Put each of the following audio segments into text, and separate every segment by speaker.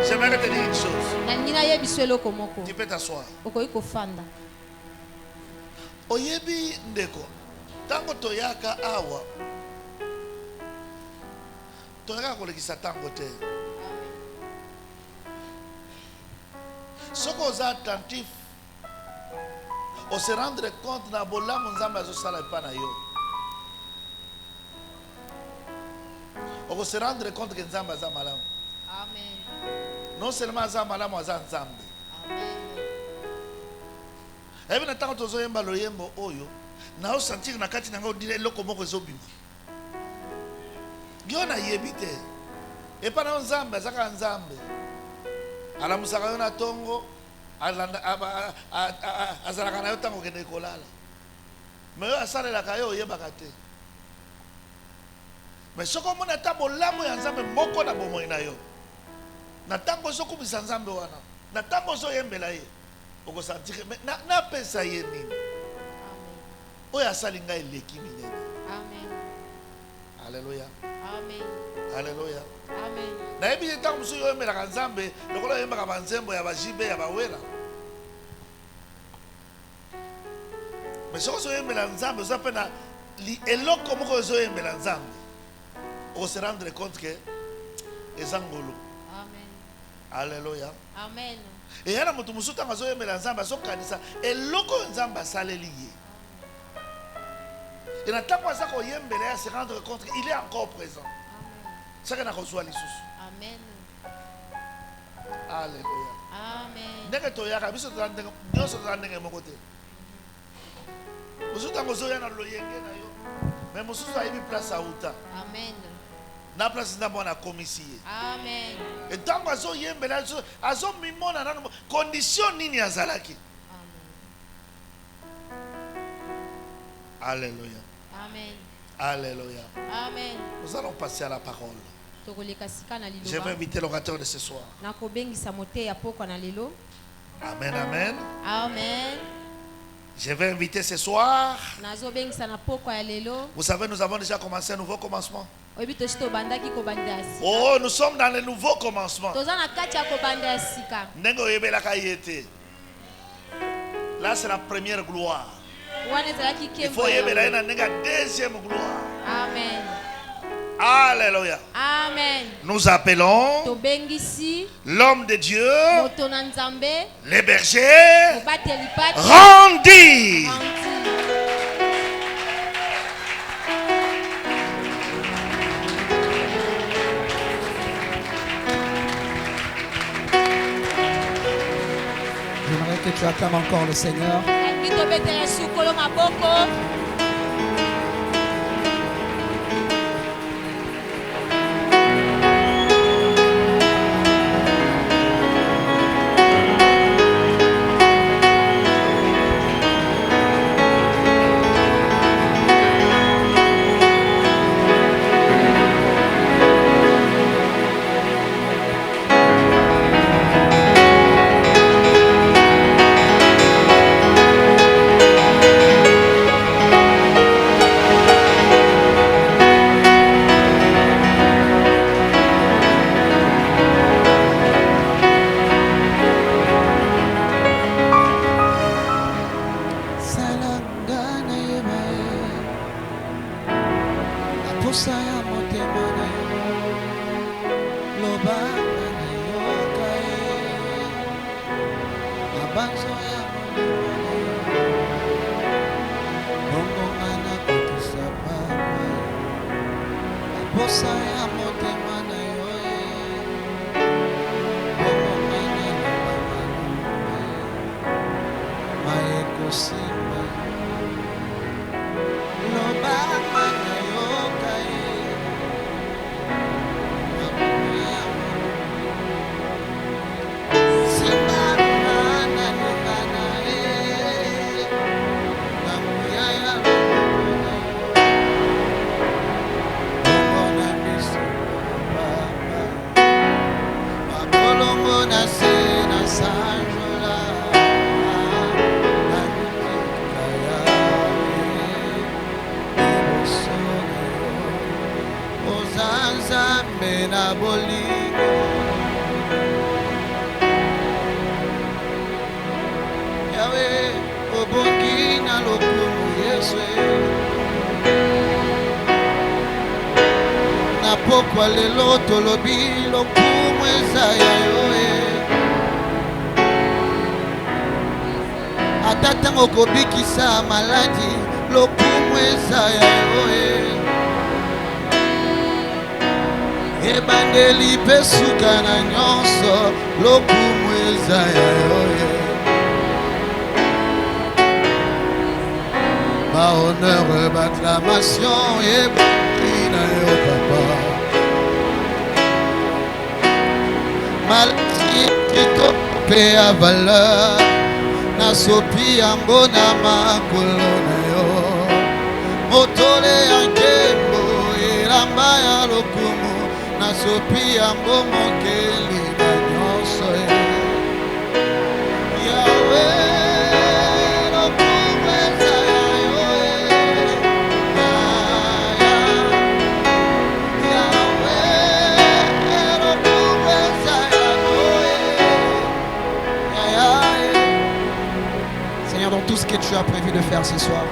Speaker 1: J'aimerais te dire une chose. Tu peux t'asseoir. Oyebi ndeko. Tango toyaka awa. Toyaka kolekisa tango te. Soko oza attentif. On se rendre compte na bolamu nzambe azosala epa na yo. On se rendre compte que nzambe aza malamu. Amen. Non seulement aza malamu aza nzambe. Amen. Ebi na tango tozoyemba loyembo oyo na osentir na kati nanga odire eloko moko ezobima. Yo na yebi te. Epa na nzambe azaka nzambe. Alamusaka yo na tongo. Azalaka na yo tango kende kolala. Mais yo asalelaka yo oyebaka te. Mais soko mona ta bolamu ya nzambe moko na bomoi na yo. Na tango ozokumisa nzambe wana. Na tango ozoyembela ye. Okosentir na pesa ye nini. Amen. Oyo asali ngai eleki minene. Amen. Alléluia. Amen. Alléluia. Amen. Na yebi tango musu yo yembelaka nzambe lokola yembaka banzembo ya bajibe ya bawela. Mais soko ozoyembela nzambe oza pe na eloko moko ozoyembela nzambe. On se rendre compte que ezangolo. Amen. Alléluia. Amen. Et yana mutu musuta ngazo yemela nzamba sokanisa eloko nzamba saleli ye. Et na tango za ko yembela se rendre compte qu'il est encore présent. Amen. Ça que na reçoit lisusu. Amen. Alléluia. Amen. Ndenge to yaka biso to ndenge nyoso to ndenge mokote. Musuta ngozo yana loyenge na yo. Mais musuta ibi place à uta. Amen. Na place na bona komisiye. Amen. Et tango azo yembela azo mimona na condition nini azalaki. Amen. Alléluia. Amen. Alléluia. Amen. Nous allons passer à la parole. Je vais inviter l'orateur de ce soir. Amen, amen. Amen. Je vais inviter ce soir. Vous savez, nous avons déjà commencé un nouveau commencement. Oh, nous sommes dans le nouveau commencement. Là, c'est la première gloire. Il faut y avoir une deuxième gloire. Amen. Alléluia. Amen. Nous appelons l'homme de Dieu, les bergers, rendis.
Speaker 2: J'aimerais que tu acclames encore le Seigneur.
Speaker 3: ya bolingo Yawe obongi na lokumu Yesu na pokwa lelo tolobi lokumu eza ya yo ata ntango kobikisa maladi lokumu eza ya yo ebandeli mpe suka na nyonso lokumu eza ya yo bahonneur baclamation ebaki na yo papa maladi kitoko mpe ya valeur nasopi yango na makolo na yo motole ya nkembo elamba ya lokumu nasopi yango mokeli na nyonso Yawe lokumu eza ya yo Yawe lokumu eza ya yo Seigneur, dans tout ce que tu as prévu de faire ce soir,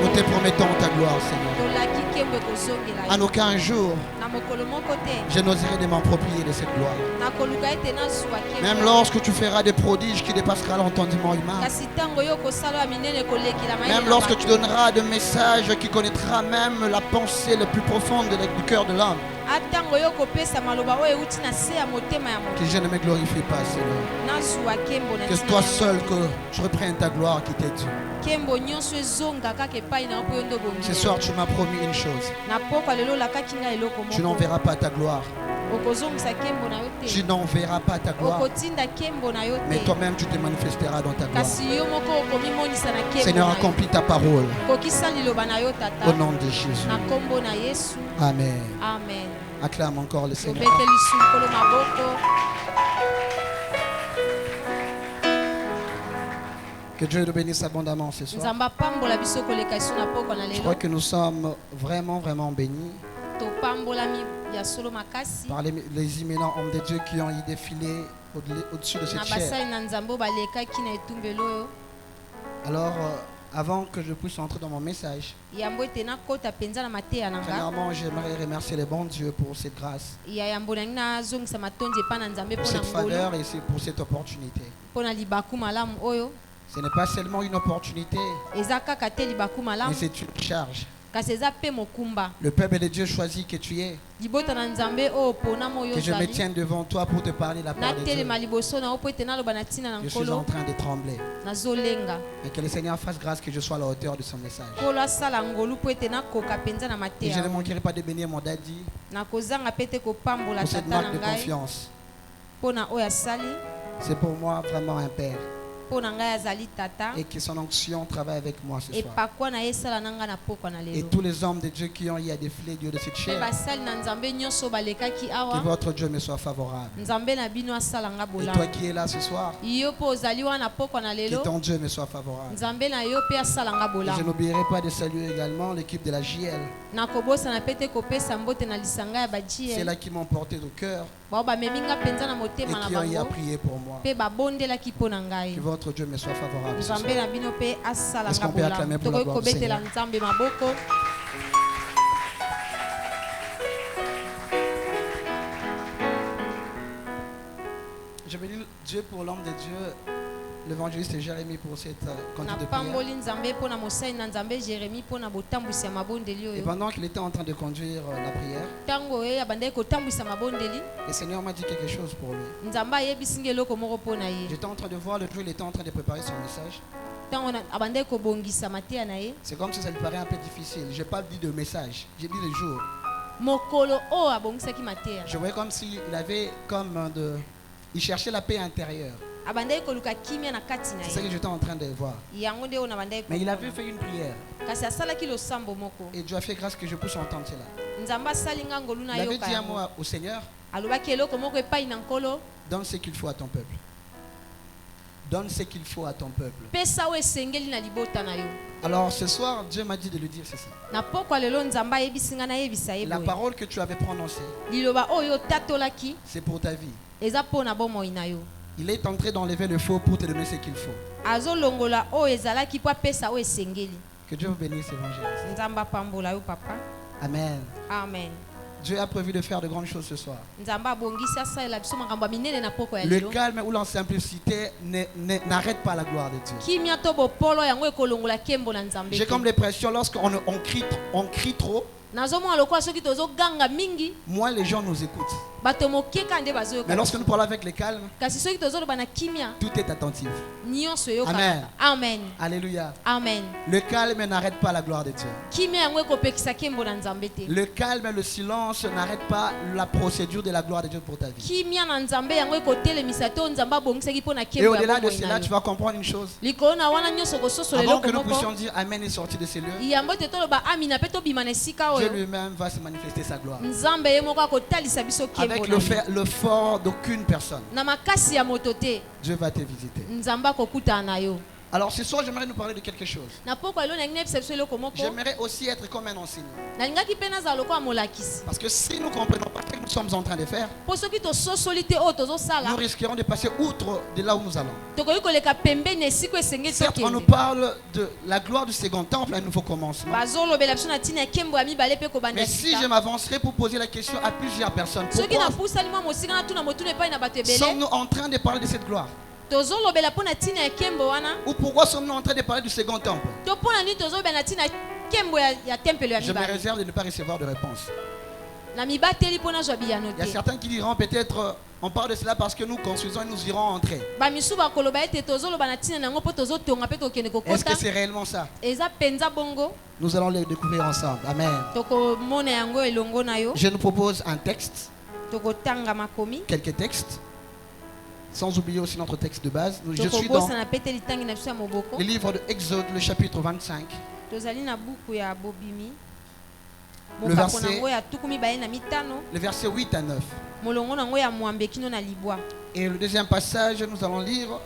Speaker 3: nous te promettons ta gloire, Seigneur. En aucun jour, je n'oserai de m'approprier de cette gloire. Même lorsque tu feras des prodiges qui dépasseront l'entendement humain. Même lorsque tu donneras des messages qui connaîtra même la pensée la plus profonde du cœur de l'homme. Que je ne me glorifie pas, Seigneur. Que c'est toi seul que je reprenne ta gloire qui t'est due. Ce soir, tu m'as promis une chose. Tu n'enverras pas ta gloire. Tu n'enverras pas ta gloire. Mais toi-même, tu te manifesteras dans ta gloire. Seigneur, accomplis ta parole. Au nom de Jésus. Amen.
Speaker 4: Amen.
Speaker 3: Acclame encore le Seigneur. Que Dieu nous bénisse abondamment ce soir. Je crois que nous sommes vraiment bénis par les imminents hommes de Dieu qui ont y défilé au-dessus de cette chair. Alors, avant que je puisse entrer dans mon message, premièrement, j'aimerais remercier le bon Dieu pour cette grâce, pour cette faveur et pour cette opportunité. Ce n'est pas seulement une opportunité, mais c'est une charge. Le peuple de Dieu choisit que tu es, que je me tienne devant toi pour te parler la parole de Dieu. Je suis en train de trembler. Et que le Seigneur fasse grâce que je sois à la hauteur de son message. Et je ne manquerai pas de bénir mon daddy pour cette marque de confiance. C'est pour moi vraiment un père. Et que son onction travaille avec moi ce soir. Et tous les hommes de Dieu qui ont eu à défiler Dieu de cette chair, que votre Dieu me soit favorable. Et toi qui es là ce soir, que ton Dieu me soit favorable. Et je n'oublierai pas de saluer également l'équipe de la JL. C'est là qui m'ont porté au cœur et qui ont eu à prier pour moi. Que votre Dieu me soit favorable ce soir. Est-ce qu'on peut acclamer pour la gloire du Seigneur? Je bénis Dieu pour l'homme de Dieu, l'évangéliste Jérémie, pour cette conduite de prière. Et pendant qu'il était en train de conduire la prière, le Seigneur m'a dit quelque chose pour lui. J'étais en train de voir le jour, il était en train de préparer son message. C'est comme si ça lui paraît un peu difficile. Je n'ai pas dit de message, j'ai dit le jour. Je voyais comme s'il avait il cherchait la paix intérieure. C'est ce que j'étais en train de voir. Mais il avait fait une prière. Et Dieu a fait grâce que je puisse entendre cela. Il avait dit à moi, au Seigneur, donne ce qu'il faut à ton peuple.
Speaker 2: Donne ce qu'il faut à ton peuple. Alors ce soir, Dieu m'a dit de lui dire ceci. La parole que tu avais prononcée, c'est pour ta vie. Il est entré d'enlever le faux pour te donner ce qu'il faut. Que Dieu vous bénisse, évangéliste. Amen.
Speaker 3: Amen.
Speaker 2: Dieu a prévu de faire de grandes choses ce soir. Le calme ou la simplicité n'arrête pas la gloire de Dieu. J'ai comme l'impression lorsqu'on crie trop, moins les gens nous écoutent. Mais lorsque nous parlons avec le calme, tout est attentif. Amen.
Speaker 3: Amen.
Speaker 2: Alléluia.
Speaker 3: Amen.
Speaker 2: Le calme n'arrête pas la gloire de Dieu. Le calme et le silence n'arrêtent pas la procédure de la gloire de Dieu pour ta vie. Et au-delà de cela, tu vas comprendre une chose. Avant que nous puissions dire Amen est sorti de ces lieux, Dieu lui-même va se manifester sa gloire. Avec le fort d'aucune personne. Dieu va te visiter. Alors ce soir, j'aimerais nous parler de quelque chose. J'aimerais aussi être comme un enseignant. Parce que si nous ne comprenons pas ce que nous sommes en train de faire, nous risquerons de passer outre de là où nous allons. Certes, on nous parle de la gloire du second temple, un nouveau commencement. Mais si je m'avancerai pour poser la question à plusieurs personnes, pourquoi sommes-nous en train de parler de cette gloire? Ou pourquoi sommes-nous en train de parler du second temple? Je me réserve de ne pas recevoir de réponse. Il y a certains qui diront peut-être on parle de cela parce que nous construisons et nous irons entrer. Est-ce que c'est réellement ça? Nous allons le découvrir ensemble. Amen. Je nous propose un texte, quelques textes, sans oublier aussi notre texte de base. Je suis dans le livre de Exode, le chapitre 25. Le verset 8 à 9. Et le deuxième passage, nous allons lire.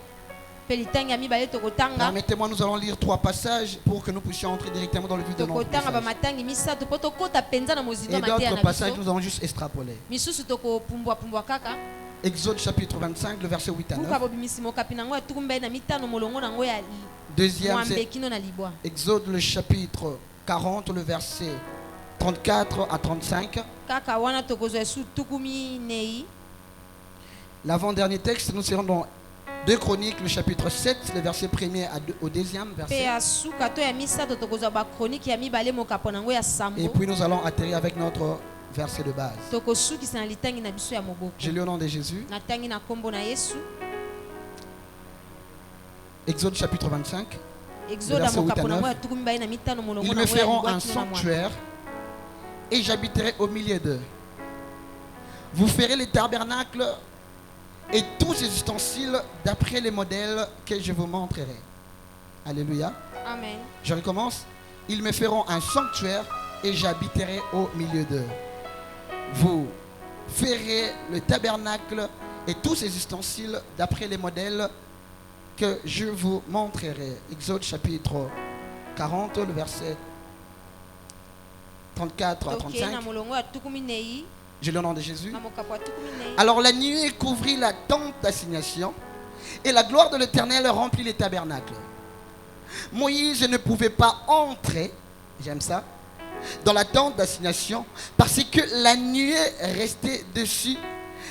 Speaker 2: Permettez-moi, nous allons lire 3 passages pour que nous puissions entrer directement dans le vif de notre message. Et d'autres passages, nous allons juste extrapoler. Exode chapitre 25, le verset 8 à 9. Deuxième, c'est Exode le chapitre 40, le verset 34 à 35. L'avant-dernier texte, nous serons dans 2 Chroniques, le chapitre 7, le verset 1er au 2e verset. Et puis nous allons atterrir avec notre verset de base. Je lis au nom de Jésus. Exode chapitre 25. Verset 8 à 9. Ils me feront un sanctuaire et j'habiterai au milieu d'eux. Vous ferez les tabernacles et tous ces ustensiles d'après les modèles que je vous montrerai. Alléluia.
Speaker 3: Amen.
Speaker 2: Je recommence. Ils me feront un sanctuaire et j'habiterai au milieu d'eux. Vous ferez le tabernacle et tous ces ustensiles d'après les modèles que je vous montrerai. Exode chapitre 40, le verset 34 à 35. Je lis au nom de Jésus. Alors la nuée couvrit la tente d'assignation et la gloire de l'Éternel remplit les tabernacles. Moïse ne pouvait pas entrer, j'aime ça, dans la tente d'assignation parce que la nuée restait dessus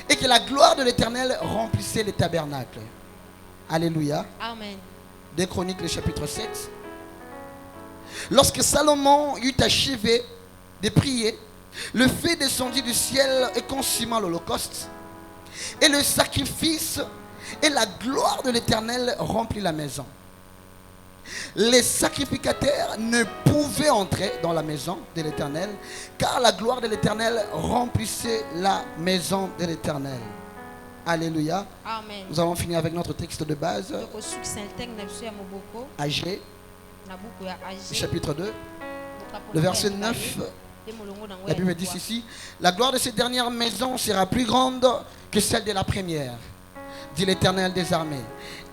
Speaker 2: et que la gloire de l'Éternel remplissait les tabernacles. Alléluia.
Speaker 3: Amen.
Speaker 2: 2 Chroniques, le chapitre 7. Lorsque Salomon eut achevé de prier, le feu descendit du ciel et consuma l'holocauste. Et le sacrifice et la gloire de l'Éternel remplit la maison. Les sacrificateurs ne pouvaient entrer dans la maison de l'Éternel, car la gloire de l'Éternel remplissait la maison de l'Éternel. Alléluia.
Speaker 3: Amen.
Speaker 2: Nous allons finir avec notre texte de base. Agé, chapitre 2, le verset 9. La Bible dit ici: la gloire de cette dernière maison sera plus grande que celle de la première. dit l'Éternel des armées.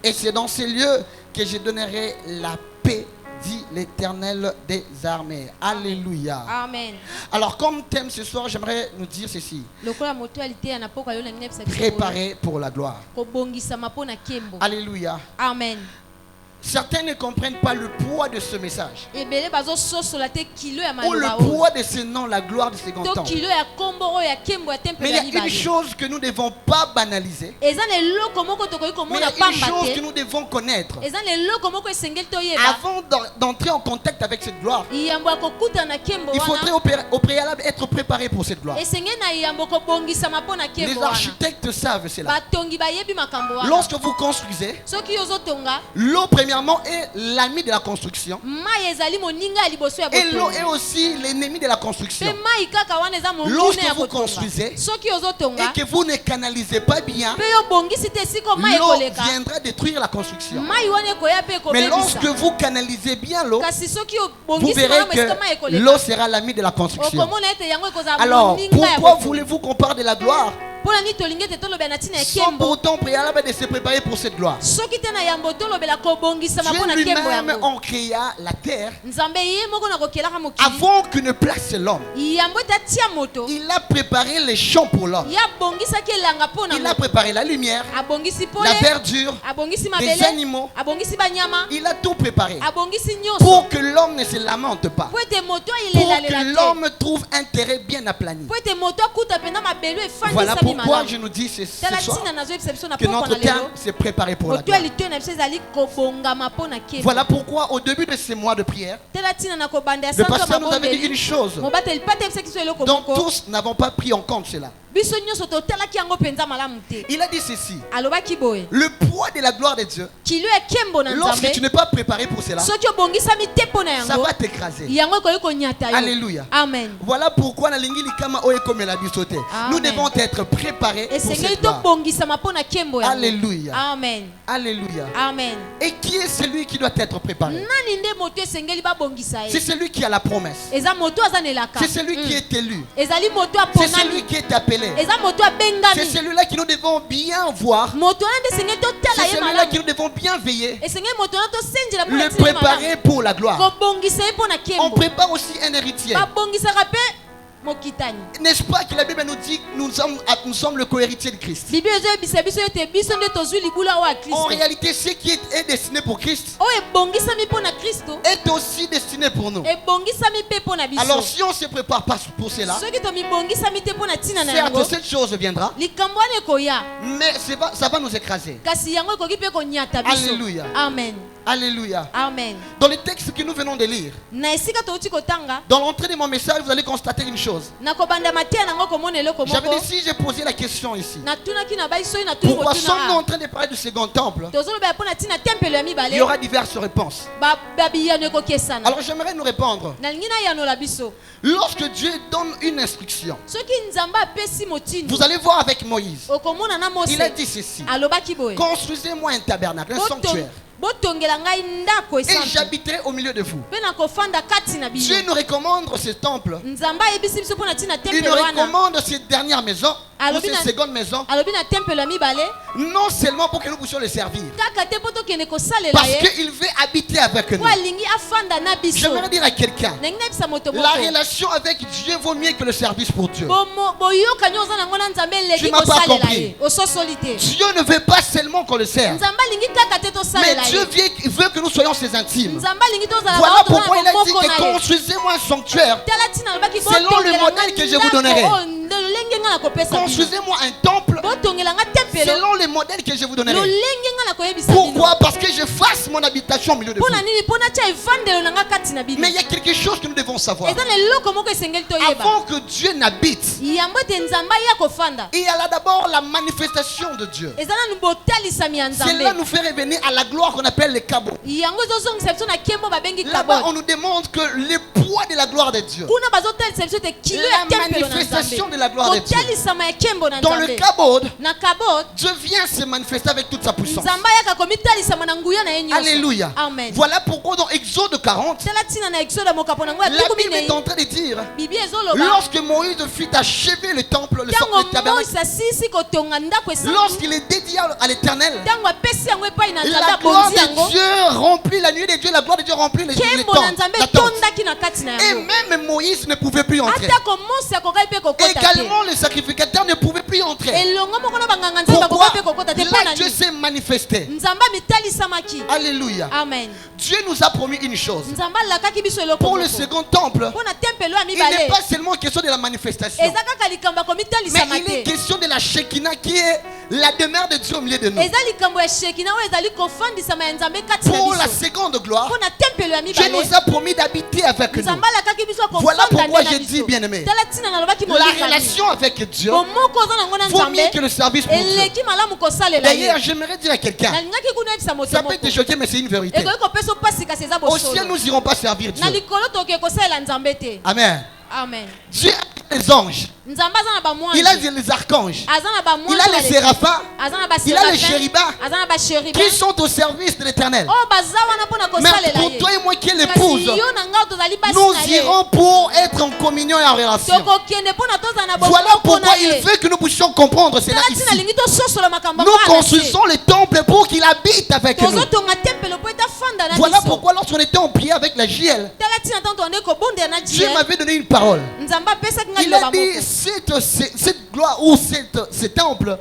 Speaker 2: Et c'est dans ces lieux que je donnerai la paix, dit l'Éternel des armées. Alléluia.
Speaker 3: Amen.
Speaker 2: Alors comme thème ce soir, j'aimerais nous dire ceci. Préparer pour la gloire. Alléluia.
Speaker 3: Amen.
Speaker 2: Certains ne comprennent pas le poids de ce message. Ou le
Speaker 3: poids
Speaker 2: de ce nom, la gloire de ce grand temple. Mais il y a une chose que nous ne devons pas banaliser. Mais il y a une chose que nous devons connaître. Avant d'entrer en contact avec cette gloire, il faudrait au préalable être préparé pour cette gloire. Les architectes savent cela. Lorsque vous construisez, l'eau premièrement est l'ami de la construction. Et l'eau est aussi l'ennemi de la construction. Lorsque vous construisez et que vous ne canalisez pas bien, l'eau viendra détruire la construction. Mais lorsque vous canalisez bien l'eau, vous verrez que l'eau sera l'ami de la construction. Alors, pourquoi voulez-vous qu'on parle de la gloire sans pour autant préalable de se préparer pour cette gloire? Dieu lui-même en créa la terre avant qu'une place l'homme. Il a préparé les champs pour l'homme. Il a préparé la lumière, la verdure, les animaux. Il a tout préparé pour que l'homme ne se lamente pas, pour que l'homme trouve un terrain bien aplani. Voilà pourquoi je nous dis ce soir que notre terme s'est préparé pour la gloire. Voilà pourquoi au début de ces mois de prière, le pasteur nous avait dit une chose dont tous n'avons pas pris en compte cela. Il a dit ceci: le poids de la gloire de Dieu, lorsque tu n'es pas préparé pour cela, ça va t'écraser. Alléluia.
Speaker 3: Amen.
Speaker 2: Voilà pourquoi nous devons être préparés pour cette gloire. Alléluia.
Speaker 3: Amen.
Speaker 2: Alléluia.
Speaker 3: Amen.
Speaker 2: Et qui est celui qui doit être préparé? C'est celui qui a la promesse. C'est celui qui est élu. C'est celui qui est appelé. C'est celui-là qui nous devons bien voir. C'est celui-là qui nous devons bien veiller. Le préparer pour la gloire. On prépare aussi un héritier. N'est-ce pas que la Bible nous dit que nous sommes le co-héritier de Christ? En réalité, ce qui est destiné pour Christ est aussi destiné pour nous. Alors si on ne se prépare pas pour cela, certes cette chose viendra, mais ça va nous écraser. Alléluia.
Speaker 3: Amen.
Speaker 2: Alléluia.
Speaker 3: Amen.
Speaker 2: Dans le texte que nous venons de lire, dans l'entrée de mon message, vous allez constater une chose. J'avais dit, si j'ai posé la question ici, pourquoi sommes-nous en train de parler du second temple? Il y aura diverses réponses. Alors j'aimerais nous répondre. Lorsque Dieu donne une instruction, vous allez voir avec Moïse, il a dit ceci: construisez-moi un tabernacle, un sanctuaire, et j'habiterai au milieu de vous. Dieu nous recommande ce temple. Il nous recommande cette dernière maison, ou cette seconde maison, non seulement pour que nous puissions le servir, parce qu'il veut habiter avec nous. J'aimerais dire à quelqu'un, la relation avec Dieu vaut mieux que le service pour Dieu. Tu ne m'as pas compris. Dieu ne veut pas seulement qu'on le serve, mais Dieu veut que nous soyons ses intimes. Voilà pourquoi il a dit que construisez-moi un sanctuaire selon le modèle que je vous donnerai. Construisez-moi un temple selon les modèles que je vous donnerai. Pourquoi? Parce que je fasse mon habitation au milieu de vous. Mais il y a quelque chose que nous devons savoir. Avant que Dieu n'habite, il y a là d'abord la manifestation de Dieu. Cela nous fait revenir à la gloire qu'on appelle le Kabo. Là-bas, on nous demande que le poids de la gloire de Dieu, la manifestation de la gloire gloire de Dieu. Dans le kabod, Dieu vient se manifester avec toute sa puissance. Alléluia.
Speaker 3: Amen.
Speaker 2: Voilà pourquoi dans Exode 40, la Bible est en train de dire, lorsque Moïse fit achever le temple, le tabernacle, lorsqu'il est dédié à l'Éternel, la gloire de Dieu remplit la nuit de Dieu, la gloire de Dieu remplit les tentes. Et même Moïse ne pouvait plus entrer. Également le sacrificateur ne pouvait plus entrer. Pourquoi? Là Dieu s'est manifesté. Alléluia.
Speaker 3: Amen.
Speaker 2: Dieu nous a promis une chose. Pour le second temple, il n'est pas seulement question de la manifestation, mais il est question de la Shekinah qui est la demeure de Dieu au milieu de nous. Pour la seconde gloire, Dieu nous a promis d'habiter avec nous. Voilà pourquoi j'ai dit, bien aimé, la relation avec Dieu vaut mieux que le service pour Dieu. D'ailleurs, j'aimerais dire à quelqu'un, ça peut te choquer, mais c'est une vérité. Au ciel, nous n'irons pas servir Dieu. Amen.
Speaker 3: Amen.
Speaker 2: Dieu a les anges. Il a les archanges. Il a les séraphins. Il a les chérubins qui sont au service de l'Éternel. Mais pour toi et moi qui est l'épouse, nous irons pour être en communion et en relation. Voilà pourquoi il veut que nous puissions comprendre cela ici. Nous construisons le temple pour qu'il habite avec nous. Voilà pourquoi lorsqu'on était en prière avec la JL, Dieu m'avait donné une parole. Il a dit cette gloire ou ce temple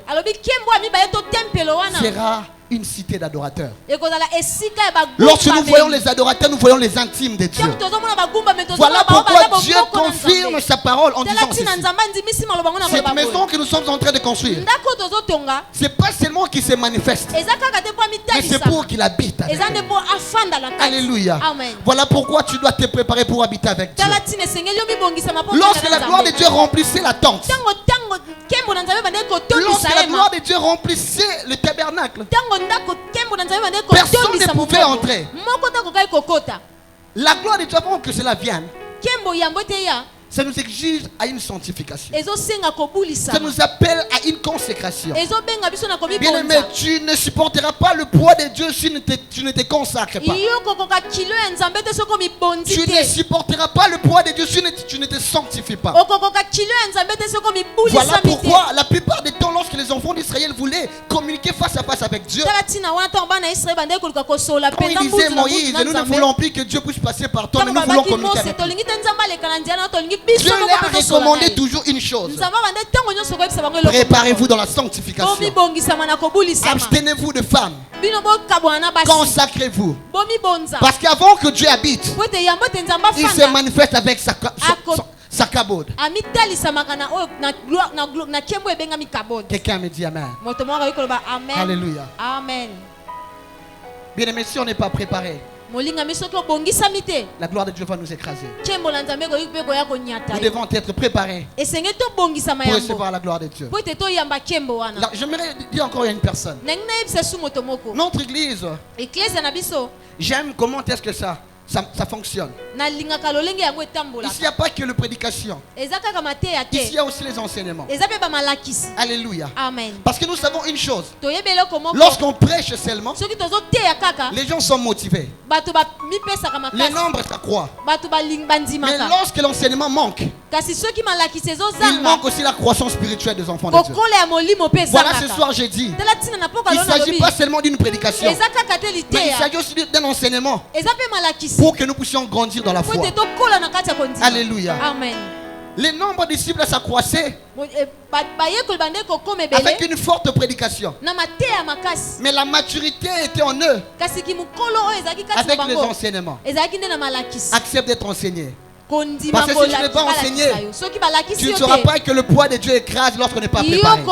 Speaker 2: sera une cité d'adorateurs. Lorsque nous voyons les adorateurs, nous voyons les intimes de Dieu. Voilà pourquoi Dieu confirme sa parole en disant ceci. Cette maison que nous sommes en train de construire, c'est pas seulement qu'il se manifeste, mais c'est pour qu'il habite avec nous. Alléluia. Voilà pourquoi tu dois te préparer pour habiter avec Dieu. Lorsque la gloire de Dieu remplissait la tente, lorsque la gloire de Dieu remplissait le tabernacle, personne ne pouvait entrer. La gloire de Dieu, avant que cela vienne, ça nous exige à une sanctification. Ça nous appelle à une consécration. Bien aimé, tu ne supporteras pas le poids de Dieu si tu ne te consacres pas. Tu ne supporteras pas le poids de Dieu si tu ne te sanctifies pas. Voilà pourquoi la plupart des temps, lorsque les enfants d'Israël voulaient communiquer face à face avec Dieu, quand ils disaient Moïse, nous ne voulons plus que Dieu puisse passer par toi, mais nous voulons communiquer avec lui. Dieu leur a recommandé toujours une chose: préparez-vous dans la sanctification. Abstenez-vous de femmes. Consacrez-vous. Parce qu'avant que Dieu habite, il se manifeste avec sa kabod. Quelqu'un me dit Amen. Alléluia.
Speaker 3: Amen.
Speaker 2: Bien aimé, si on n'est pas préparé, la gloire de Dieu va nous écraser. Nous devons être préparés pour recevoir la gloire de Dieu. Alors, j'aimerais dire encore à une personne, notre église, j'aime comment est-ce que ça fonctionne. Ici, il n'y a pas que la prédication. Ici, il y a aussi les enseignements. Alléluia.
Speaker 3: Amen.
Speaker 2: Parce que nous savons une chose. Lorsqu'on prêche seulement, les gens sont motivés. Les nombres s'accroissent. Mais lorsque l'enseignement manque, il manque aussi la croissance spirituelle des enfants de Dieu. Voilà, ce soir j'ai dit, il ne s'agit pas seulement d'une prédication, mais il s'agit aussi d'un enseignement pour que nous puissions grandir dans la foi. Alléluia.
Speaker 3: Amen.
Speaker 2: Les nombres de disciples s'accroissaient avec une forte prédication. Mais la maturité était en eux avec les enseignements. Accepte d'être enseigné. Parce que si tu n'es pas enseigné, tu ne sauras pas que le poids de Dieu écrase lorsqu'on n'est pas préparé.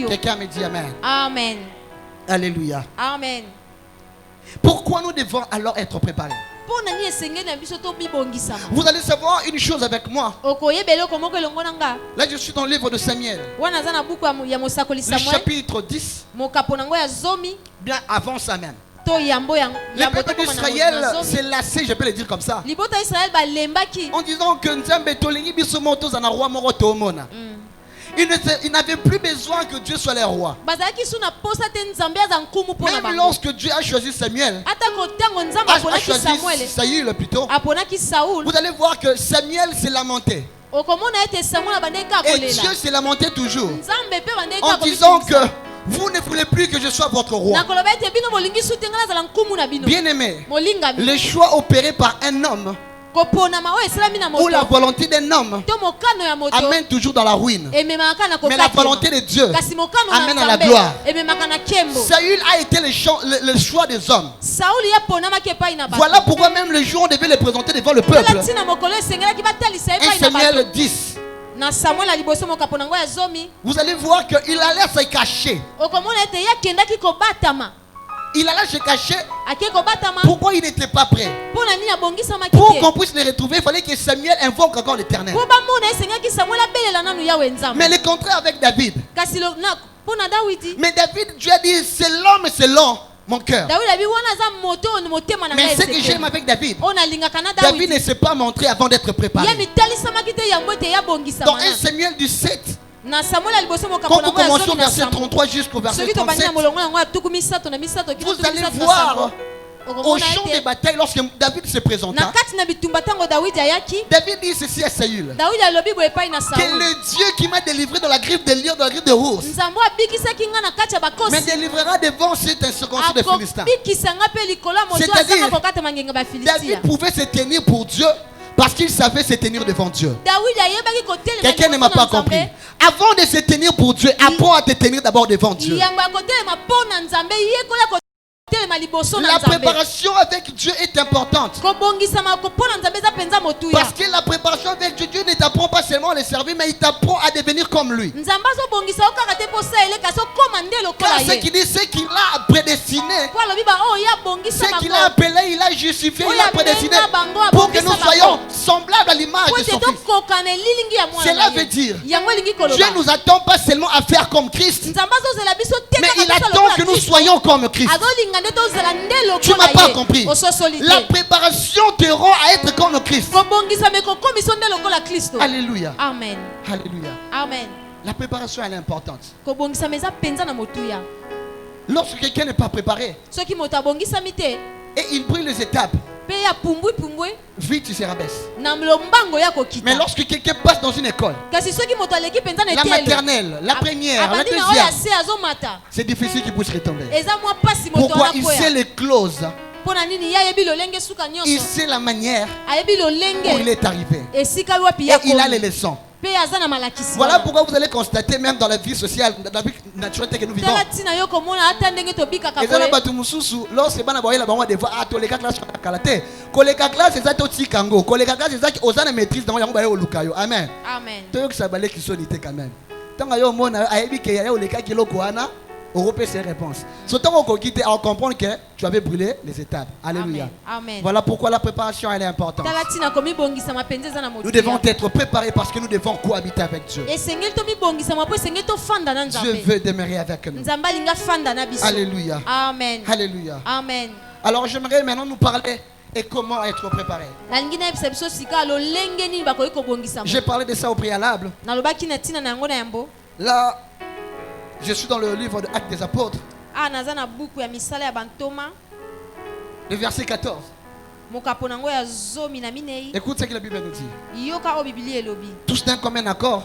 Speaker 2: Quelqu'un me dit Amen.
Speaker 3: Amen.
Speaker 2: Alléluia.
Speaker 3: Amen.
Speaker 2: Pourquoi nous devons alors être préparés? Vous allez savoir une chose avec moi. Là je suis dans le livre de Samuel, le chapitre 10, bien avant ça même. Le peuple d'Israël s'est lassé, je peux le dire comme ça, en disant que Nzambe tolingi biso moto za na roi moko tomona. Ils n'avaient plus besoin que Dieu soit leur roi. Même lorsque Dieu a choisi Samuel, a choisi Saül plutôt, vous allez voir que Samuel s'est lamenté. Et Dieu s'est lamenté toujours en disant que vous ne voulez plus que je sois votre roi. Bien-aimé, le choix opéré par un homme ou la volonté d'un homme amène toujours dans la ruine. Mais la volonté de Dieu amène à la gloire. Saül a été le choix des hommes. Voilà pourquoi même le jour où on devait le présenter devant le peuple, 1 Samuel 10, vous allez voir qu'il allait se cacher. Il allait se cacher. Pourquoi il n'était pas prêt? Pour qu'on puisse le retrouver, il fallait que Samuel invoque encore l'Éternel. Mais le contraire avec David. Mais David, Dieu a dit, c'est l'homme selon mon cœur. Mais ce que j'aime avec David, David ne s'est pas montré avant d'être préparé. Dans 1 Samuel 17, quand vous commencez au verset 33 jusqu'au verset 37, vous allez voir au champ de bataille lorsque David se présenta. David dit ceci à Saül: que le Dieu qui m'a délivré de la griffe de lion, de la griffe de ours, me délivrera devant cet incirconcis de Philistins. C'est-à-dire, David pouvait se tenir pour Dieu parce qu'il savait se tenir devant Dieu. Quelqu'un ne m'a pas compris. Avant de se tenir pour Dieu, apprends à te tenir d'abord devant Dieu. La préparation avec Dieu est importante. Parce que la préparation avec Dieu, Dieu ne t'apprend pas seulement à le servir, mais il t'apprend à devenir comme lui. Car ce qu'il dit, c'est qu'il a prédestiné, ce qu'il a appelé, il a justifié, il a prédestiné pour que nous soyons semblables à l'image de son Fils. Cela veut dire, Dieu ne nous attend pas seulement à faire comme Christ, mais il attend que nous soyons comme Christ. Tu ne m'as pas compris. La préparation te rend à être comme le Christ. Alléluia.
Speaker 3: Amen.
Speaker 2: Alléluia.
Speaker 3: Amen.
Speaker 2: La préparation, elle est importante. Lorsque quelqu'un n'est pas préparé et il brûle les étapes, vite il se rabaisse. Mais lorsque quelqu'un passe dans une école, la maternelle, la première, la deuxième, c'est difficile qu'il puisse retomber. Pourquoi? Il sait les clauses, il sait la manière où il est arrivé, et il a les leçons. Voilà pourquoi vous allez constater, même dans la vie sociale, dans la vie naturelle que nous vivons, Amen. Européen, c'est réponse. Surtout qu'on quitte à comprendre que tu avais brûlé les étapes. Alléluia.
Speaker 3: Amen.
Speaker 2: Voilà pourquoi la préparation elle est importante. Nous devons être préparés parce que nous devons cohabiter avec Dieu. Dieu veut demeurer avec nous. Alléluia.
Speaker 3: Amen.
Speaker 2: Alléluia.
Speaker 3: Amen.
Speaker 2: Alors j'aimerais maintenant nous parler et comment être préparé. J'ai parlé de ça au préalable. Là, je suis dans le livre de Actes des Apôtres. Le verset 14. Écoute ce que la Bible nous dit. Tous d'un commun accord,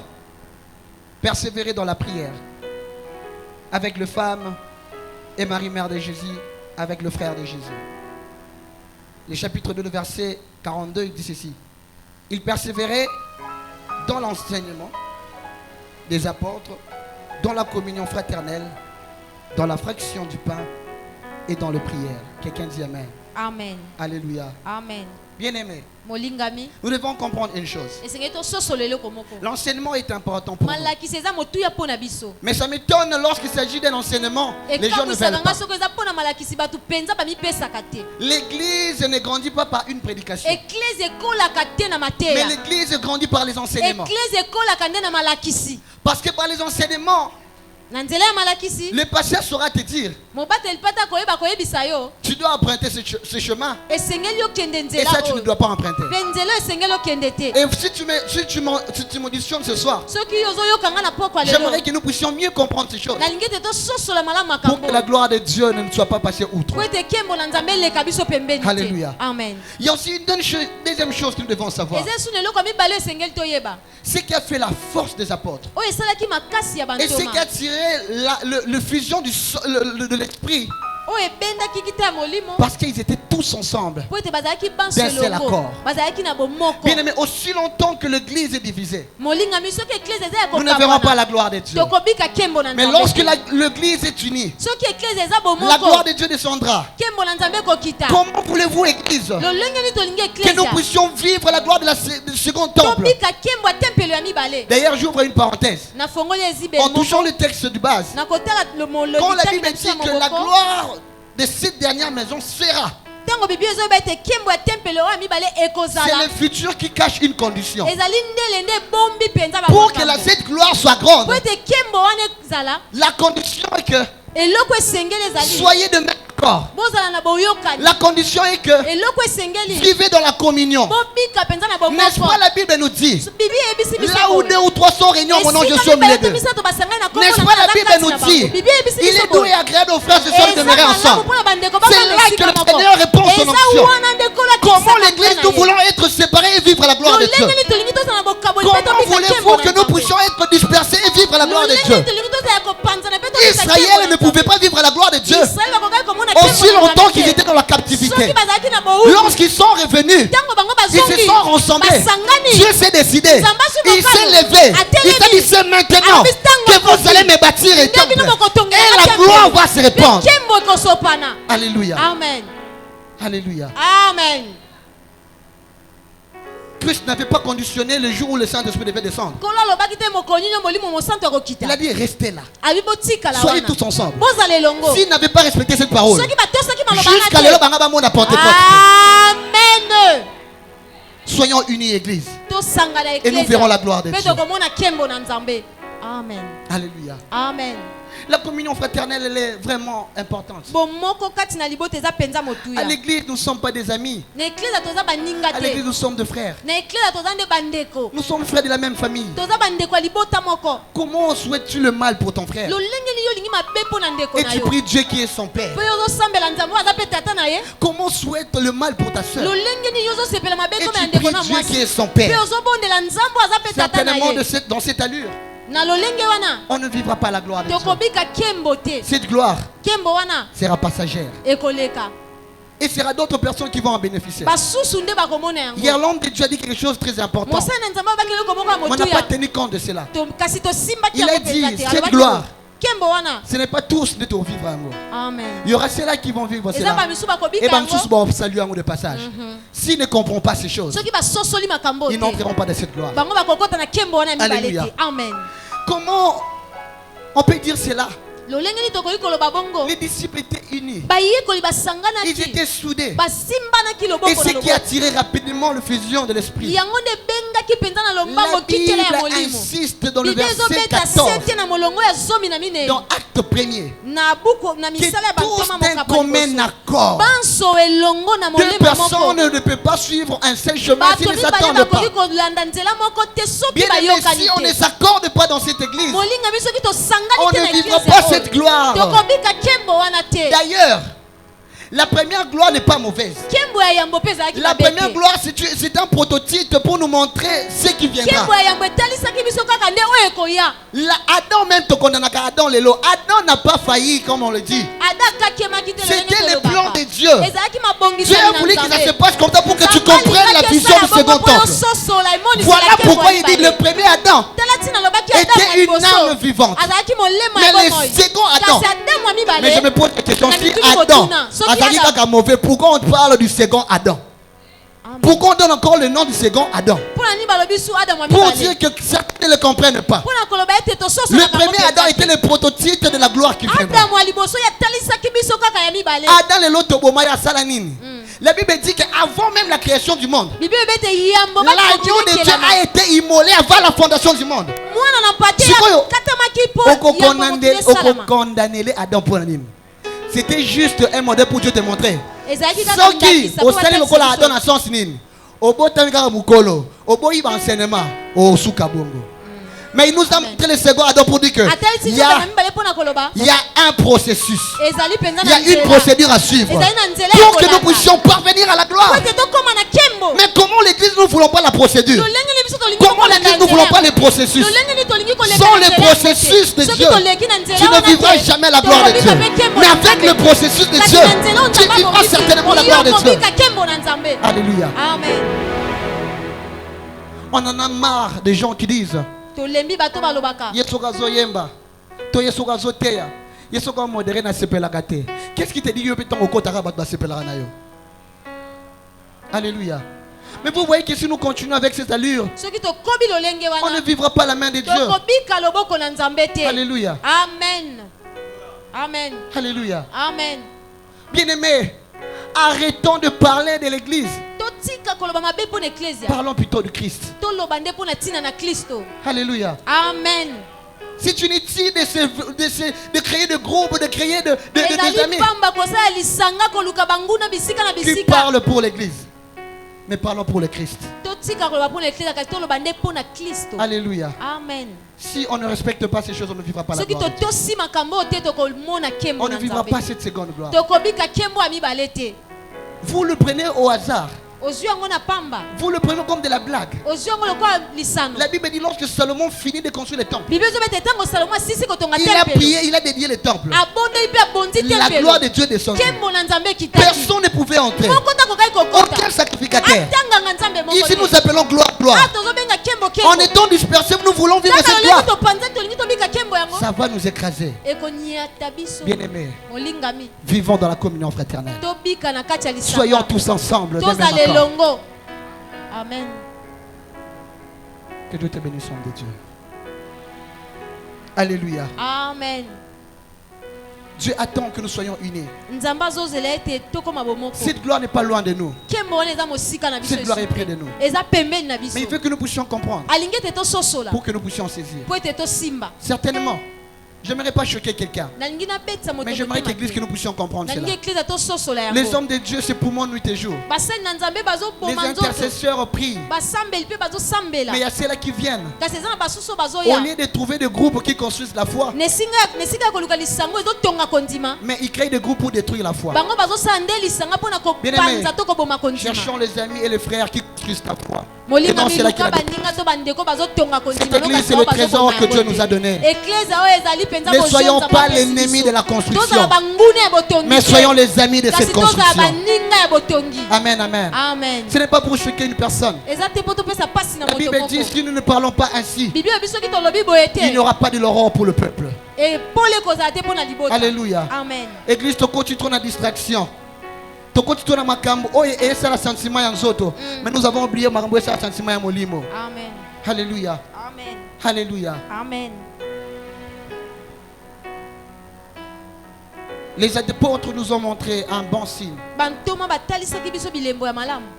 Speaker 2: persévérer dans la prière, avec les femmes et Marie, mère de Jésus, avec le frère de Jésus. Le chapitre 2, le verset 42, il dit ceci. Ils persévéraient dans l'enseignement des apôtres, dans la communion fraternelle, dans la fraction du pain et dans le prière. Quelqu'un dit Amen.
Speaker 3: Amen.
Speaker 2: Alléluia.
Speaker 3: Amen.
Speaker 2: Bien-aimés, nous devons comprendre une chose. L'enseignement est important pour nous. Mais ça m'étonne lorsqu'il s'agit d'un enseignement, les gens ne veulent pas. L'église ne grandit pas par une prédication. Mais l'église grandit par les enseignements. Parce que par les enseignements, Le pasteur saura te dire, tu dois emprunter ce chemin. Et ça, tu ne dois pas emprunter. Et si tu m'auditionnes ce soir, j'aimerais que nous puissions mieux comprendre ces choses, pour que la gloire de Dieu ne soit pas passée outre. Alléluia.
Speaker 3: Amen.
Speaker 2: Il y a aussi une deuxième chose que nous devons savoir. C'est qui a fait la force des apôtres. Et c'est qui a tiré le fusion de l'esprit. Parce qu'ils étaient tous ensemble d'un seul accord. Bien aimé, aussi longtemps que l'église est divisée, nous ne verrons pas la gloire de Dieu. Mais lorsque l'église est unie, la gloire de Dieu descendra. Comment voulez-vous, église, que nous puissions vivre la gloire du second temple? D'ailleurs, j'ouvre une parenthèse. En touchant le texte de base, quand la Bible dit que la gloire de cette dernière maison sera, c'est le futur qui cache une condition. Pour que cette gloire soit grande, la condition est que soyez de même corps. La condition est que vivez dans la communion. N'est-ce pas, la Bible nous dit, là où 2 ou 3 sont réunis en mon nom, je suis au milieu d'eux. N'est-ce pas, la Bible nous dit, il est doux et agréable aux frères et sœurs de demeurer ensemble. C'est là que le Seigneur répond son onction. Comment l'église, nous voulons être séparés et vivre la gloire de Dieu? Comment voulez-vous que nous puissions être dispersés et vivre la gloire de Dieu? Israël ne pouvait pas vivre la gloire de Dieu aussi longtemps qu'ils étaient dans la captivité. Lorsqu'ils sont revenus, ils se sont rassemblés. Dieu s'est décidé. Il s'est levé. Il s'est dit, c'est maintenant que vous allez me bâtir et temple. Et la gloire va se répandre. Alléluia.
Speaker 3: Amen.
Speaker 2: Alléluia.
Speaker 3: Amen.
Speaker 2: Christ n'avait pas conditionné le jour où le Saint-Esprit devait descendre. Il a dit, restez là. Soyez tous ensemble. S'il n'avait pas respecté cette parole, jusqu'à l'époque, on a porté porte.
Speaker 3: Amen.
Speaker 2: Soyons unis, Église. Et nous verrons la gloire de Dieu.
Speaker 3: Amen.
Speaker 2: Alléluia.
Speaker 3: Amen.
Speaker 2: La communion fraternelle, elle est vraiment importante. À l'église, nous ne sommes pas des amis. À l'église, nous sommes des frères. Nous sommes frères de la même famille. Comment souhaites-tu le mal pour ton frère? Et tu pries Dieu qui est son père. Comment souhaites le mal pour ta soeur? Et tu pries Dieu qui est son père. Certainement dans cette allure, on ne vivra pas la gloire de Dieu. Cette gloire sera passagère. Et sera d'autres personnes qui vont en bénéficier. Hier, l'homme de Dieu a dit quelque chose de très important. On n'a pas tenu compte de cela. Il a dit, cette gloire, ce n'est pas tous de vivre amour. Il y aura ceux-là qui vont vivre cela. Et tous vont saluer amour de passage. S'ils ne comprennent pas ces choses, ils n'entreront pas dans cette gloire. Alléluia.
Speaker 3: Amen.
Speaker 2: Comment on peut dire cela? Les disciples étaient unis. Ils étaient soudés. Et ce qui a attiré rapidement le fusion de l'esprit. La Bible insiste dans le verset 14, dans Acte 1er, que tous d'un commun accord. Deux personnes ne peuvent pas suivre un seul chemin s'ils ne s'attendent pas. Bien aimé, si on ne s'accorde pas dans cette église, on ne vivra pas cette gloire. D'ailleurs, la première gloire n'est pas mauvaise. La première gloire, c'est un prototype pour nous montrer ce qui viendra. Adam même, Adam n'a pas failli, comme on le dit. C'était le plan de Dieu. Dieu a voulu que ça se passe comme ça pour que tu comprennes la vision du second temple. Voilà pourquoi il dit le premier Adam était une âme vivante. Mais le second Adam, mais je me pose la question, si Adam mauvais, pourquoi on parle du second Adam? Pourquoi on donne encore le nom du second Adam? Pour dire que certains ne le comprennent pas. Le premier Adam était le prototype de la gloire qui viendra. Adam et l'autre Bomaya Salanine. La Bible dit qu'avant même la création du monde, l'agneau de Dieu a été immolé avant la fondation du monde. C'était juste un modèle pour Dieu te montrer. Soki, au salaire lokola Adam na sens nini. Obotanga mukolo, oboyi ba enseignement, o suka bongo. Mais il nous a montré le second Adam pour dire que il y a un processus. Il y a une procédure à suivre pour que nous puissions parvenir à la gloire. Mais comment l'église nous ne voulons pas la procédure? Comment l'église nous ne voulons pas les processus? Sans les processus de Dieu, tu ne vivras jamais la gloire de Dieu. Mais avec le processus de Dieu, tu vivras certainement la gloire de Dieu. Alléluia. Amen. On en a marre des gens qui disent qu'est-ce qui te dit Alléluia. Mais vous voyez que si nous continuons avec cette allure, on ne vivra pas la main de Dieu. Alléluia.
Speaker 3: Amen. Amen.
Speaker 2: Alléluia.
Speaker 3: Amen.
Speaker 2: Bien-aimés, arrêtons de parler de l'église. Parlons plutôt de Christ. Alléluia.
Speaker 3: Amen.
Speaker 2: C'est inutile de créer des groupes, de créer des amis qui parlent pour l'église. Mais parlons pour le Christ. Alléluia.
Speaker 3: Amen.
Speaker 2: Si on ne respecte pas ces choses, on ne vivra pas la gloire de Dieu. On ne vivra pas cette seconde gloire. Vous le prenez au hasard. Vous le prenez comme de la blague. La Bible dit lorsque Salomon finit de construire le temple, il a prié, il a dédié le temple. La gloire de Dieu descendit. Personne ne pouvait entrer. Aucun sacrificateur. Ici nous appelons gloire, gloire. En étant dispersés, nous voulons vivre cette gloire. Ça va nous écraser. Bien-aimés, vivons dans la communion fraternelle. Soyons tous ensemble.
Speaker 3: Amen.
Speaker 2: Que Dieu te bénisse, homme de Dieu. Alléluia.
Speaker 3: Amen.
Speaker 2: Dieu attend que nous soyons unis. Cette gloire n'est pas loin de nous. Cette gloire est près de nous. Mais il veut que nous puissions comprendre pour que nous puissions saisir. Certainement. Je n'aimerais pas choquer quelqu'un, mais j'aimerais que nous puissions comprendre cela. Les hommes de Dieu se poumons nuit et jour. Les intercesseurs prient. Mais il y a ceux-là qui viennent. Au lieu de trouver des groupes qui construisent la foi, mais ils créent des groupes pour détruire la foi. Bien-aimés, cherchons les amis et les frères qui construisent la foi. Et non, c'est là qu'il a dit. Cette église, c'est le trésor que Dieu nous a donné. Ne soyons pas l'ennemi de la construction, mais soyons les amis de cette construction. Amen, amen. Ce n'est pas pour choquer une personne. La Bible dit si nous ne parlons pas ainsi, il n'y aura pas de l'aurore pour le peuple. Alléluia. Église, tu continues la distraction. Mais nous avons oublié le sentiment ya molimo.
Speaker 3: Amen.
Speaker 2: Alléluia.
Speaker 3: Amen.
Speaker 2: Alléluia.
Speaker 3: Amen.
Speaker 2: Les apôtres nous ont montré un bon signe.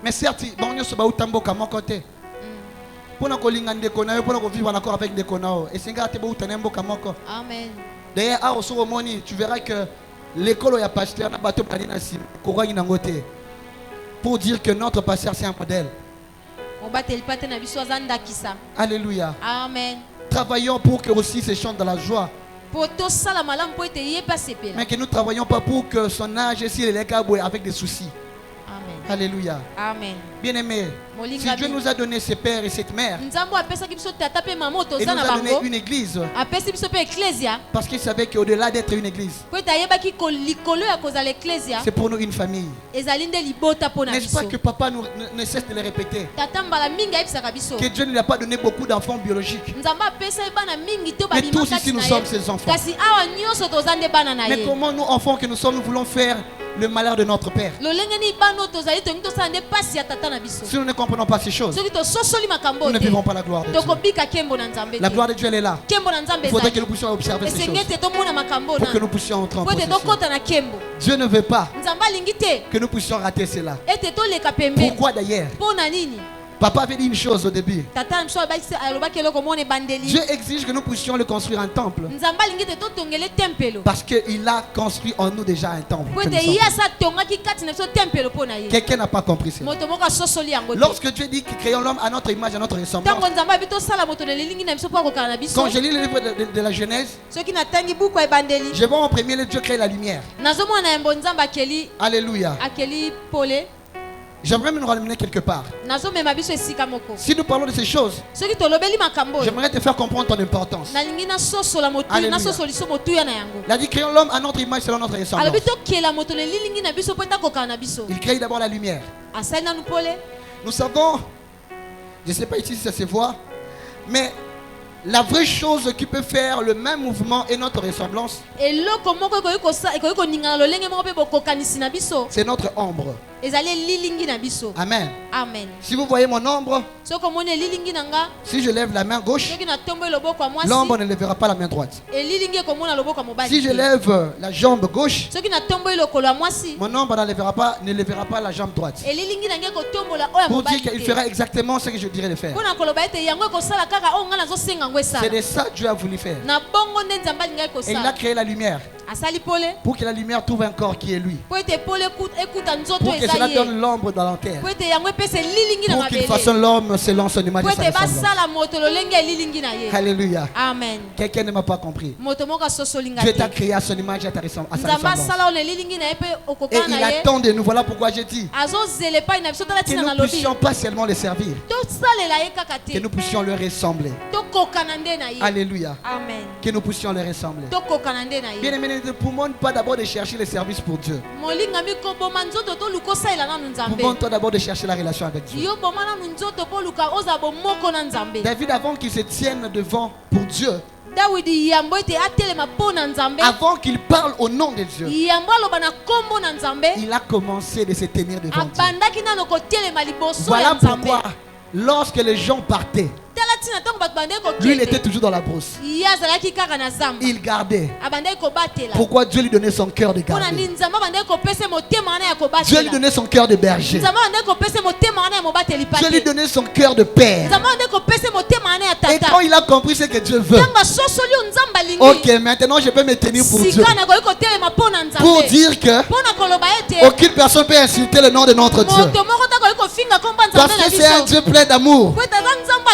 Speaker 2: Mais certes, nous sommes mon côté. Pour nous vivre encore avec des connards. Et c'est
Speaker 3: Amen.
Speaker 2: D'ailleurs, tu verras que l'école a pasteur pour dire que notre pasteur c'est un modèle. Alléluia.
Speaker 3: Amen.
Speaker 2: Travaillons pour que aussi se chante dans la joie. Mais que nous ne travaillons pas pour que son âge ici est avec des soucis.
Speaker 3: Amen.
Speaker 2: Alléluia.
Speaker 3: Amen.
Speaker 2: Bien-aimés, si Dieu nous a donné ses pères et cette mère, et nous a donné une église, parce qu'il savait qu'au-delà d'être une église, c'est pour nous une famille. N'est-ce pas que papa ne cesse de le répéter, que Dieu ne lui a pas donné beaucoup d'enfants biologiques, mais tous ici nous sommes ses enfants. Mais comment nous, enfants que nous sommes, nous voulons faire le malheur de notre père? Si nous ne comprenons pas ces choses, nous ne vivons pas la gloire de Dieu. La gloire de Dieu, elle est là. Il faudrait que nous puissions observer ces choses pour que nous puissions entrer en possession. Dieu ne veut pas que nous puissions rater cela. Pourquoi d'ailleurs? Papa avait dit une chose au début. Dieu exige que nous puissions le construire un temple. Parce qu'il a construit en nous déjà un temple. Quelqu'un n'a pas compris ça. Lorsque Dieu dit que créons l'homme à notre image, à notre ressemblance. Quand je lis le livre de la Genèse, je vois en premier lieu Dieu créer la lumière. Alléluia. J'aimerais nous ramener quelque part. Si nous parlons de ces choses, j'aimerais te faire comprendre ton importance. Alléluia. Il a dit créons l'homme à notre image selon notre ressemblance. Il crée d'abord la lumière. Nous savons, je ne sais pas ici si ça se voit, mais la vraie chose qui peut faire le même mouvement et notre ressemblance, c'est notre ombre. Amen.
Speaker 3: Amen.
Speaker 2: Si vous voyez mon ombre, si je lève la main gauche, l'ombre ne lèvera pas la main droite. Si je lève la jambe gauche, mon ombre ne lèvera pas la jambe droite. Pour dire qu'il fera exactement ce que je dirais de faire. C'est de ça que Dieu a voulu faire. Et il a créé la lumière. Pour que la lumière trouve un corps qui est lui. Pour que cela donne l'ombre dans la terre. Pour qu'il façonne l'homme selon son image et sa ressemblance. Alléluia.
Speaker 3: Amen.
Speaker 2: Quelqu'un ne m'a pas compris. Dieu t'a créé à son image et à sa ressemblance. Et il attend de nous. Voilà pourquoi j'ai dit que nous ne puissions pas seulement le servir, que nous puissions le ressembler. Alléluia.
Speaker 3: Amen.
Speaker 2: Que nous puissions le ressembler. Bien aimé, ne pouvons pas d'abord de chercher le service pour Dieu. Pouvons-toi d'abord de chercher la relation avec Dieu. David, avant qu'il se tienne devant pour Dieu, avant qu'il parle au nom de Dieu, il a commencé de se tenir devant Dieu. Voilà pourquoi lorsque les gens partaient, lui il était toujours dans la brousse. Il gardait. Pourquoi Dieu lui donnait son cœur de garder? Dieu lui donnait son cœur de berger. Dieu lui donnait son cœur de père. Et quand il a compris ce que Dieu veut, ok, maintenant je peux me tenir pour Dieu, pour dire que aucune personne peut insulter le nom de notre Dieu, parce que c'est un Dieu plein d'amour,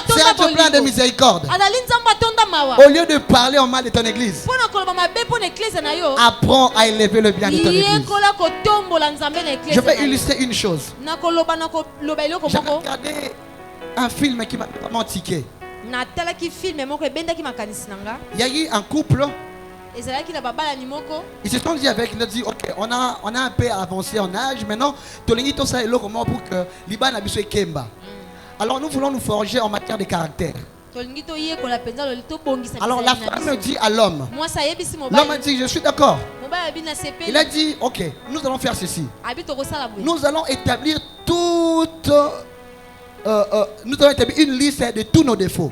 Speaker 2: c'est un Dieu plein de miséricorde. Au lieu de parler en mal de ton église, apprends à élever le bien de ton église. Je vais illustrer une chose. J'ai regardé un film qui m'a vraiment tiqué. Il y a eu un couple. Ils se sont dit avec, ils ont dit ok, on a un peu avancé en âge, maintenant Tolingi ça est là pour que Liban a besoin de Kemba. Alors nous voulons nous forger en matière de caractère. Alors la femme dit à l'homme, l'homme a dit je suis d'accord. Il a dit ok, nous allons faire ceci. Nous allons établir une liste de tous nos défauts.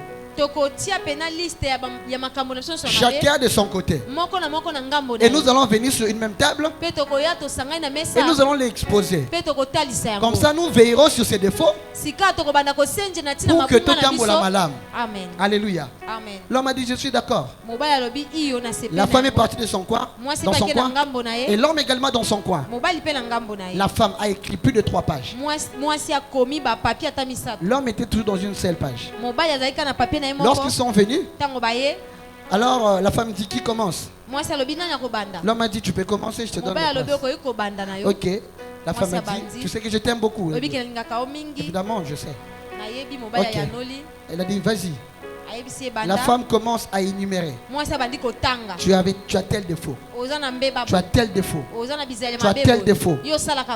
Speaker 2: Chacun de son côté. Et nous allons venir sur une même table et nous allons l'exposer. Comme ça nous veillerons sur ses défauts pour que tout tombe la malam.
Speaker 3: Amen.
Speaker 2: Alléluia.
Speaker 3: Amen.
Speaker 2: L'homme a dit je suis d'accord. La femme est partie de son coin, dans son coin, et l'homme également dans son coin. La femme a écrit plus de 3 pages. L'homme était toujours dans une seule page. Lorsqu'ils sont venus, alors la femme dit qui commence? L'homme a dit tu peux commencer, je te donne la place. Ok. La femme a dit tu sais que je t'aime beaucoup. Évidemment je sais. Ok. Elle a dit vas-y. La femme commence à énumérer. Tu as tel défaut. Tu as tel défaut. Tu as tel défaut.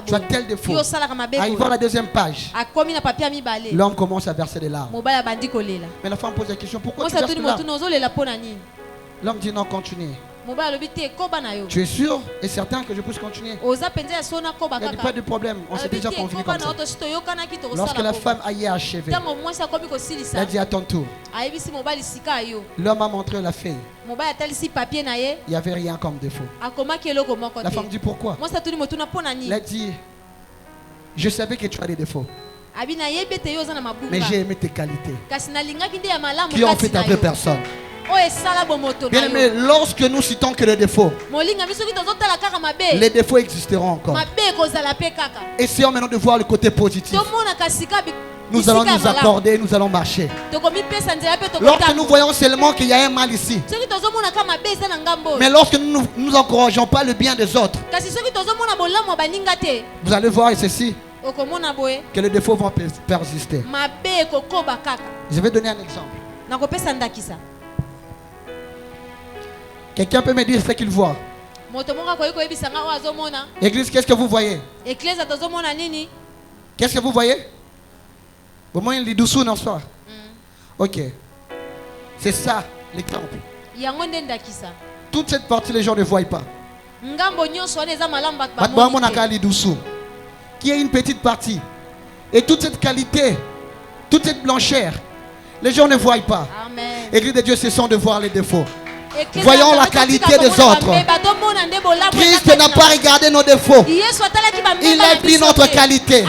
Speaker 2: Tu as tel défaut. Arrivant à la deuxième page, l'homme commence à verser des larmes. Mais la femme pose la question, pourquoi tu verses des larmes? L'homme dit non, continue. Tu es sûr et certain que je puisse continuer? Il n'y a pas de problème, on s'est déjà convenu comme ça. Lorsque la femme a achevé, elle a dit à ton tour. L'homme a montré la feuille. Il n'y avait rien comme défaut. La femme dit pourquoi? Elle a dit je savais que tu as des défauts. Mais j'ai aimé tes qualités qui ont fait ta vraie personne. Bien aimé, lorsque nous citons que les défauts existeront encore. Essayons maintenant de voir le côté positif. Nous allons nous accorder, nous allons marcher. Lorsque nous voyons seulement qu'il y a un mal ici, mais lorsque nous n'encourageons pas le bien des autres, vous allez voir ceci, que les défauts vont persister. Je vais donner un exemple. Quelqu'un peut me dire ce qu'il voit. Église, qu'est-ce que vous voyez? Qu'est-ce que vous voyez? Au moins, il est dessous, non, soir. Ok. C'est ça l'exemple. Toute cette partie, les gens ne voient pas. Qui est une petite partie. Et toute cette qualité, toute cette blancheur, les gens ne voient pas. Église de Dieu, ce sont de voir les défauts. Voyons la qualité des autres. Christ n'a pas regardé nos défauts. Il a pris notre qualité.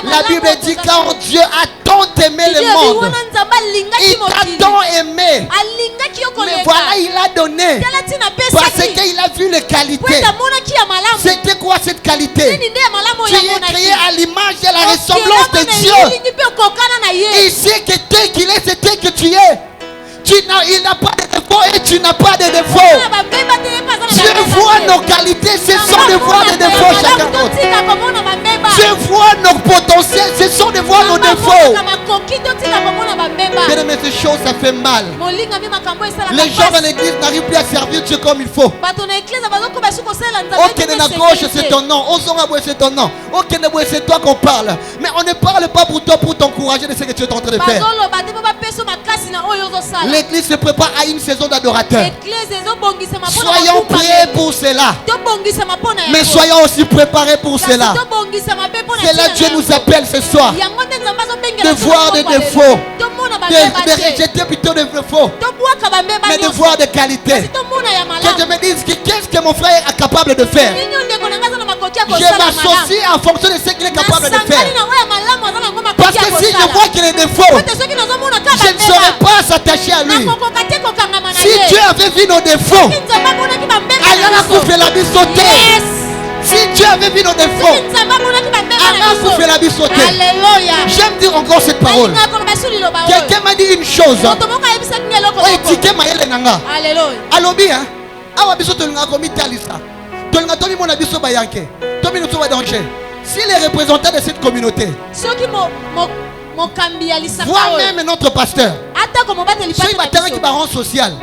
Speaker 2: La Bible dit quand Dieu a tant aimé le monde, il t'a tant aimé. Mais voilà, il a donné. Parce qu'il a vu les qualités. C'était quoi cette qualité? Tu es créé à l'image et à la ressemblance de Dieu. Il sait que tel qu'il est, c'est tel que tu es. Il n'a pas de défaut et tu n'as pas de défaut. Dieu voit nos qualités, ce sont de voir les défauts chacun d'autre. Dieu voit nos potentiels, ce sont de voir nos défauts. Bien aimé, ces choses, ça fait mal. Les gens dans l'église n'arrivent plus à servir Dieu comme il faut. Ok, de la gauche, c'est ton nom. Ozongaboué, c'est ton nom. Ok, c'est toi qu'on parle. Mais on ne parle pas pour toi, pour t'encourager de ce que tu es en train de faire. L'église se prépare à une saison d'adorateurs. Soyons prêts pour cela. Mais soyons aussi préparés pour cela. C'est là que Dieu nous appelle ce soir. De voir des défauts. De rejeter plutôt des défauts. Mais de voir des qualités. Que je me dise qu'est-ce que mon frère est capable de faire. Je m'associe en fonction de ce qu'il est capable de faire. Parce que si je vois qu'il y a des défauts, je ne serai pas s'attacher à lui. Si Dieu avait vu nos défauts, Allah a coupé la vie sauter. Si Dieu avait vu nos défauts, Allah a coupé la vie sauter. J'aime dire encore cette parole. Quelqu'un m'a dit une chose. Alléluia. Si les représentants de cette communauté voient même notre pasteur, ceux qui rend social,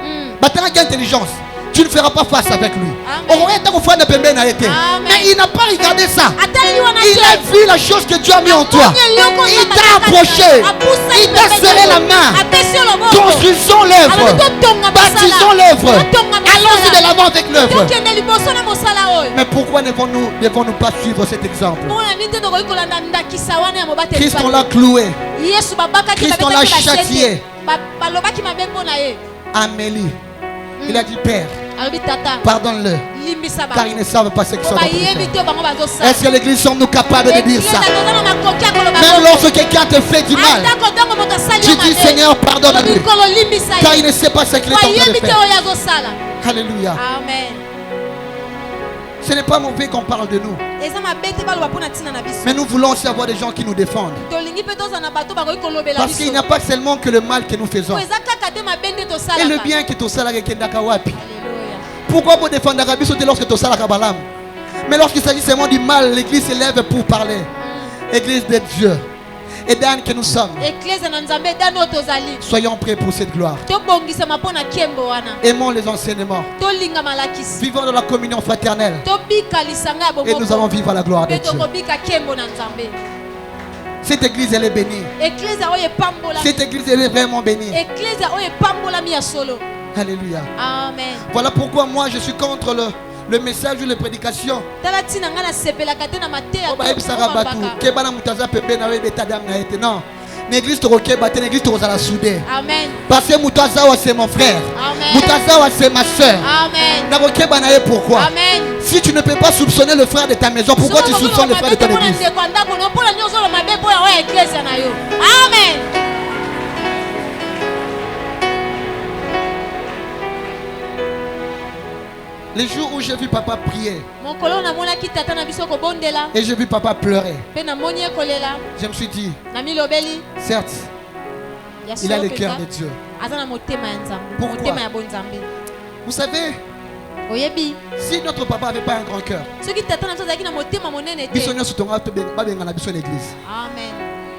Speaker 2: qui intelligence, tu ne feras pas face avec lui. Mais il n'a pas regardé ça. Il a vu la chose que Dieu a mis en toi. Il t'a approché. Il t'a serré la main. Construisons l'œuvre. Bâtissons l'œuvre. Allons-y de l'avant avec l'œuvre. Mais pourquoi ne devons-nous pas suivre cet exemple? Christ on l'a cloué. Christ on l'a châtié. Amélie, il a dit Père, pardonne-le, car ils ne savent pas ce qu'ils sont en train de faire. Est-ce que l'église sommes-nous capables de dire ça? Même lorsque quelqu'un te fait du mal, tu dis Seigneur, pardonne-le, car il ne sait pas ce qu'il est en train de faire. Alléluia. Amen. Ce n'est pas mauvais qu'on parle de nous. Mais nous voulons aussi avoir des gens qui nous défendent. Parce qu'il n'y a pas seulement que le mal que nous faisons. Et le bien que tu as. Pourquoi vous défendre Arabi lorsque tu as Kabalam? Mais lorsqu'il s'agit seulement du mal, l'église s'élève pour parler. Église de Dieu. Et Dan que nous sommes. Soyons prêts pour cette gloire. Aimons les enseignements. Vivons dans la communion fraternelle. Et nous allons vivre à la gloire de Dieu. Cette église elle est bénie. Cette église elle est vraiment bénie. Alléluia. Amen. Voilà pourquoi moi je suis contre le message ou les prédications. Non. L'église te roquait, l'église te rosala soudé.
Speaker 3: Amen.
Speaker 2: Parce que Moutazawa c'est mon frère.
Speaker 3: Amen.
Speaker 2: Moutazawa c'est ma soeur.
Speaker 3: Amen.
Speaker 2: Na roquée banaye pourquoi?
Speaker 3: Amen.
Speaker 2: Si tu ne peux pas soupçonner le frère de ta maison, pourquoi tu soupçonnes le frère de ton église?
Speaker 3: Amen.
Speaker 2: Les jours où j'ai vu papa prier et j'ai vu papa pleurer, je me suis dit, certes, il a le cœur de Dieu. Pourquoi? Vous savez, si notre papa n'avait pas un grand cœur,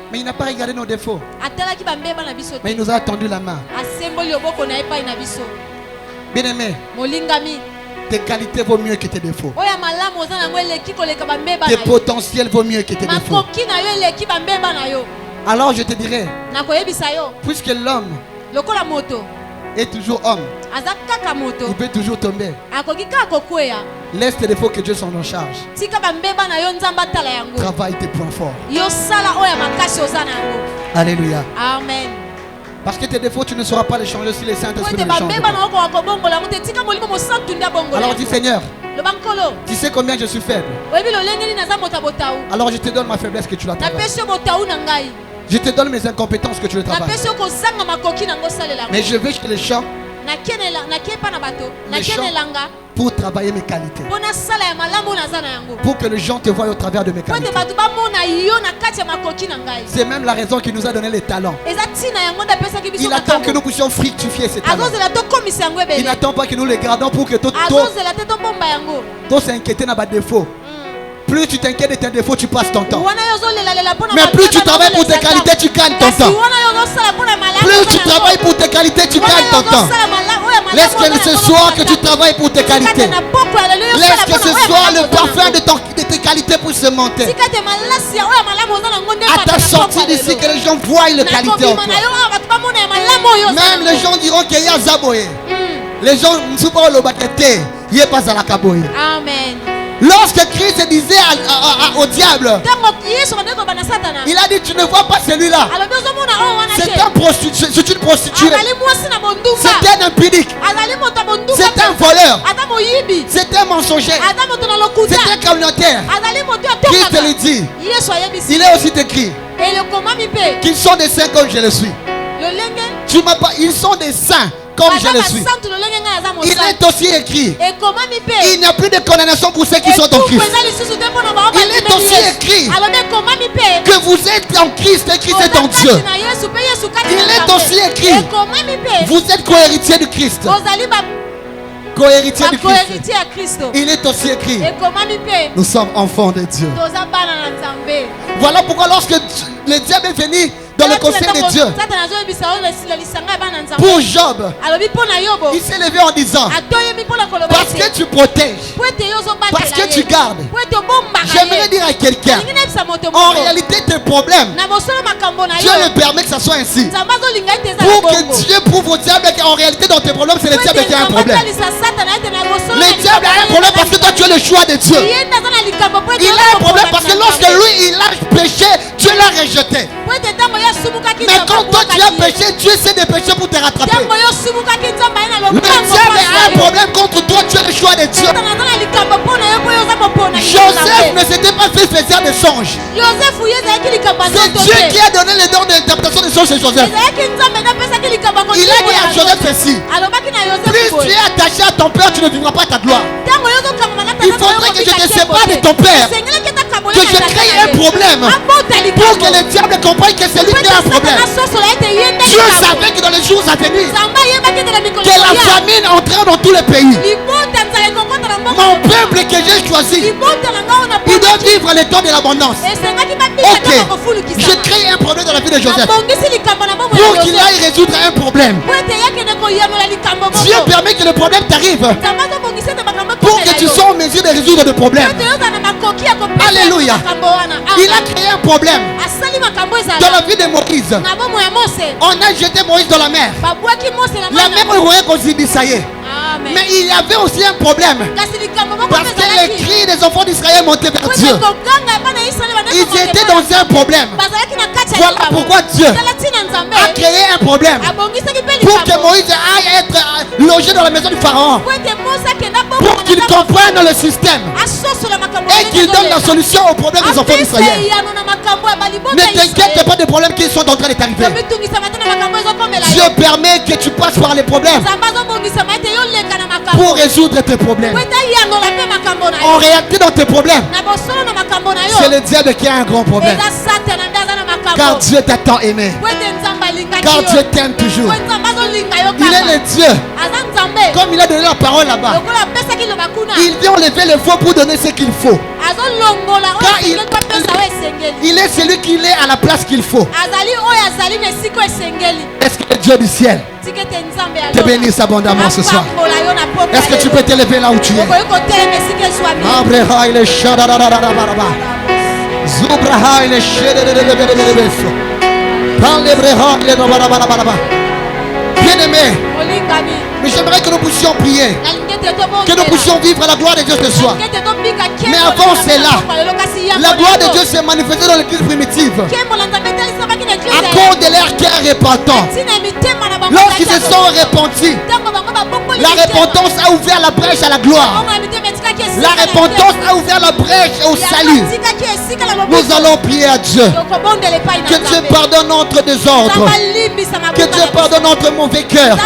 Speaker 2: mais il n'a pas regardé nos défauts, mais il nous a attendu la main. Bien aimé, tes qualités vaut mieux que tes défauts. Tes potentiels vaut mieux que tes défauts. Alors je te dirais, puisque l'homme est toujours homme, il peut toujours tomber. Laisse tes défauts que Dieu s'en en charge. Travaille tes points forts. Alléluia.
Speaker 3: Amen.
Speaker 2: Parce que tes défauts, tu ne sauras pas les changer si les Saint-Esprit les changent. Alors dis Seigneur, tu sais combien je suis faible. Alors je te donne ma faiblesse que tu la travailles. Je te donne mes incompétences que tu le travailles. Mais je vais chez les champs pour travailler mes qualités. Pour que les gens te voient au travers de mes qualités. C'est même la raison qu'il nous a donné les talents. Il attend que nous puissions fructifier ces talents. Il n'attend pas que nous les gardons pour que tout s'inquiéter dans des défauts. Plus tu t'inquiètes de tes défauts, tu passes ton temps. Mais plus tu travailles pour tes qualités, tu gagnes ton temps. Plus tu travailles pour tes qualités, tu gagnes ton temps. Laisse que ce soit que tu travailles pour tes qualités. Laisse que ce soit le parfum de tes qualités pour se monter. À ta sortie d'ici, que les gens voient les qualités en toi. Même les gens diront qu'il y a Zaboé. Les gens ne sont pas au Bakete. Il n'y a pas à la Kaboé.
Speaker 3: Amen.
Speaker 2: Lorsque Christ disait au diable, il a dit, tu ne vois pas celui-là. C'est une prostituée. C'est un impudique. C'est un voleur. C'est un mensonger. C'est un communautaire. Christ lui dit, il est aussi écrit qu'ils sont des saints comme je le suis. Tu m'as pas, ils sont des saints comme je le suis. Il est aussi écrit, il n'y a plus de condamnation pour ceux qui sont en Christ. Il est aussi écrit que vous êtes en Christ et Christ est en Dieu. Il est aussi écrit, vous êtes co-héritiers du Christ. Co-héritier du Christ. Il est aussi écrit, nous sommes enfants de Dieu. Voilà pourquoi lorsque le diable est venu dans le conseil de Dieu pour Job, il s'est levé en disant, parce que tu protèges, parce que tu gardes, j'aimerais dire à quelqu'un, en réalité tes problèmes, Dieu le permet que ça soit ainsi, pour que Dieu prouve au diable qu'en réalité dans tes problèmes c'est le diable qui a un problème. Le diable a un problème parce que toi tu es le choix de Dieu. Il a un problème parce que lorsque lui il a péché, Dieu l'a rejeté. Mais quand toi tu as péché, Dieu sait des péchés pour te rattraper. Le diable a un problème contre toi, tu es le choix de Dieu. Joseph ne s'était pas fait faiseur de songes. C'est Dieu qui a donné le don de l'interprétation des songes à Joseph. Il a dit à Joseph ceci, plus tu es attaché à ton père, tu ne vivras pas ta gloire. Il faudrait que je te sépare de ton père, que je crée un problème pour que le diable comprenne que c'est lui qui a un problème. Dieu savait que dans les jours à venir, que la famine entraîne dans tous les pays. Mon peuple que j'ai choisi, il doit vivre les temps de l'abondance. Ok, je crée un problème dans la vie de Joseph pour qu'il aille résoudre un problème. Dieu permet que le problème t'arrive pour que tu sois en mesure de résoudre le problème. Alléluia. Il a créé un problème dans la vie de Moïse. On a jeté Moïse dans la mer. La mer aurait considéré ça y est. Mais il y avait aussi un problème parce que les cris des enfants d'Israël montaient vers Dieu. Ils étaient dans un problème. Voilà pourquoi Dieu a créé un problème pour que Moïse aille être logé dans la maison du Pharaon, pour qu'il comprenne le système et qu'il donne la solution aux problèmes des enfants d'Israël. Ne t'inquiète pas des problèmes qui sont en train de t'arriver. Dieu permet que tu passes par les problèmes pour résoudre tes problèmes. En réalité, dans tes problèmes, c'est le diable qui a un grand problème. Car Dieu t'a tant aimé. Car Dieu t'aime toujours. Il est le Dieu. Comme il a donné la parole là-bas, il vient enlever le faux pour donner ce qu'il faut. Car il est celui qui est à la place qu'il faut. Est-ce que le Dieu du ciel te bénisse abondamment ce soir? Est-ce que tu peux t'élever là où tu es? Bien-aimé, mais j'aimerais que nous puissions prier, que nous puissions vivre la gloire de Dieu ce soir. Mais avant cela, la gloire de Dieu s'est manifestée dans l'église primitive à cause de leur cœur repentant. Lorsqu'ils se sont repentis, la repentance a ouvert la brèche à la gloire. La repentance a ouvert la brèche au salut. Nous allons prier à Dieu. Que Dieu pardonne notre désordre. Que Dieu pardonne notre mauvais cœur.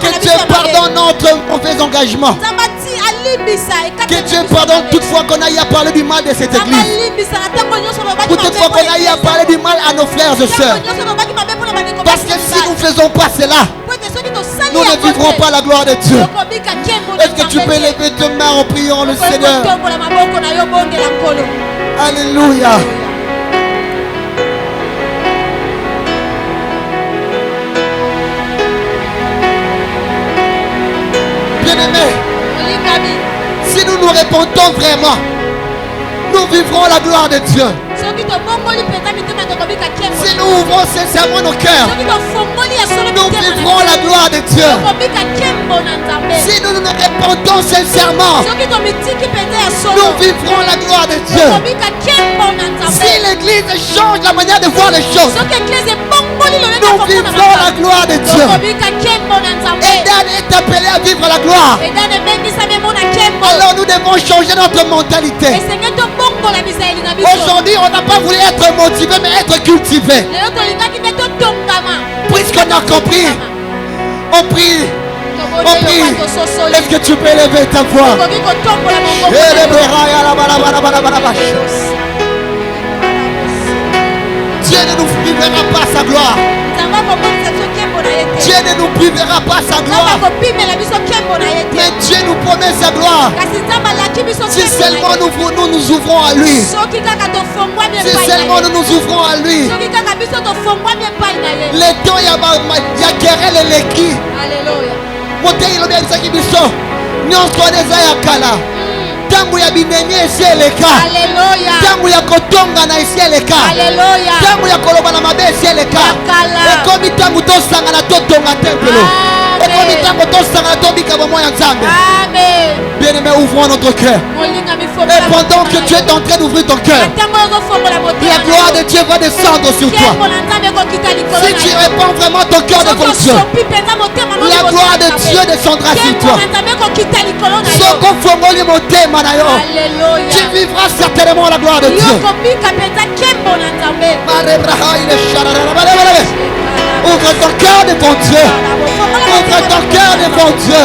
Speaker 2: Que Dieu pardonne notre mauvais engagement. Que Dieu pardonne toutefois qu'on aille à parler du mal de cette église. Ou toutefois qu'on aille à parler du mal à nos frères et sœurs. Parce que si nous ne faisons pas cela, nous ne vivrons pas la gloire de Dieu. Est-ce que tu peux lever tes mains en priant le Seigneur? Alléluia. Bien-aimés, si nous nous répondons vraiment, nous vivrons la gloire de Dieu. Si nous ouvrons sincèrement nos cœurs, nous vivrons la gloire de Dieu. Si nous nous répondons sincèrement, nous vivrons la gloire de Dieu. Si l'église change la manière de voir les choses, nous vivrons la gloire de Dieu. Edan est appelé à vivre la gloire. Alors nous devons changer notre mentalité. Aujourd'hui, on n'a pas voulu être motivé, mais être cultivé. Puisqu'on a compris, on prie. On prie. Est-ce que tu peux élever ta voix? Dieu ne nous privera pas sa gloire. Dieu ne nous privera pas sa gloire. Mais Dieu nous promet sa gloire. Si seulement nous ouvrons à lui. Si seulement nous nous ouvrons à lui. Les temps, il y a querelle et l'écrit. Tangu ya binenye esi eleka. Tangu ya kotonga na esi eleka. Tangu ya koloba na mabe esi eleka. Ekomi tangu tosanga na totonga tempelo. Ekomi tangu tosanga na tobika bomo ya Nzambe. Bien-aimé, ouvrons notre cœur. Et pendant que tu es en train d'ouvrir ton cœur, la gloire de Dieu va descendre sur toi. Si tu répands vraiment ton cœur devant Dieu, la gloire de Dieu descendra sur toi. Tu vivras certainement la gloire de Dieu. Ouvre ton cœur devant Dieu. Ouvre ton cœur devant Dieu.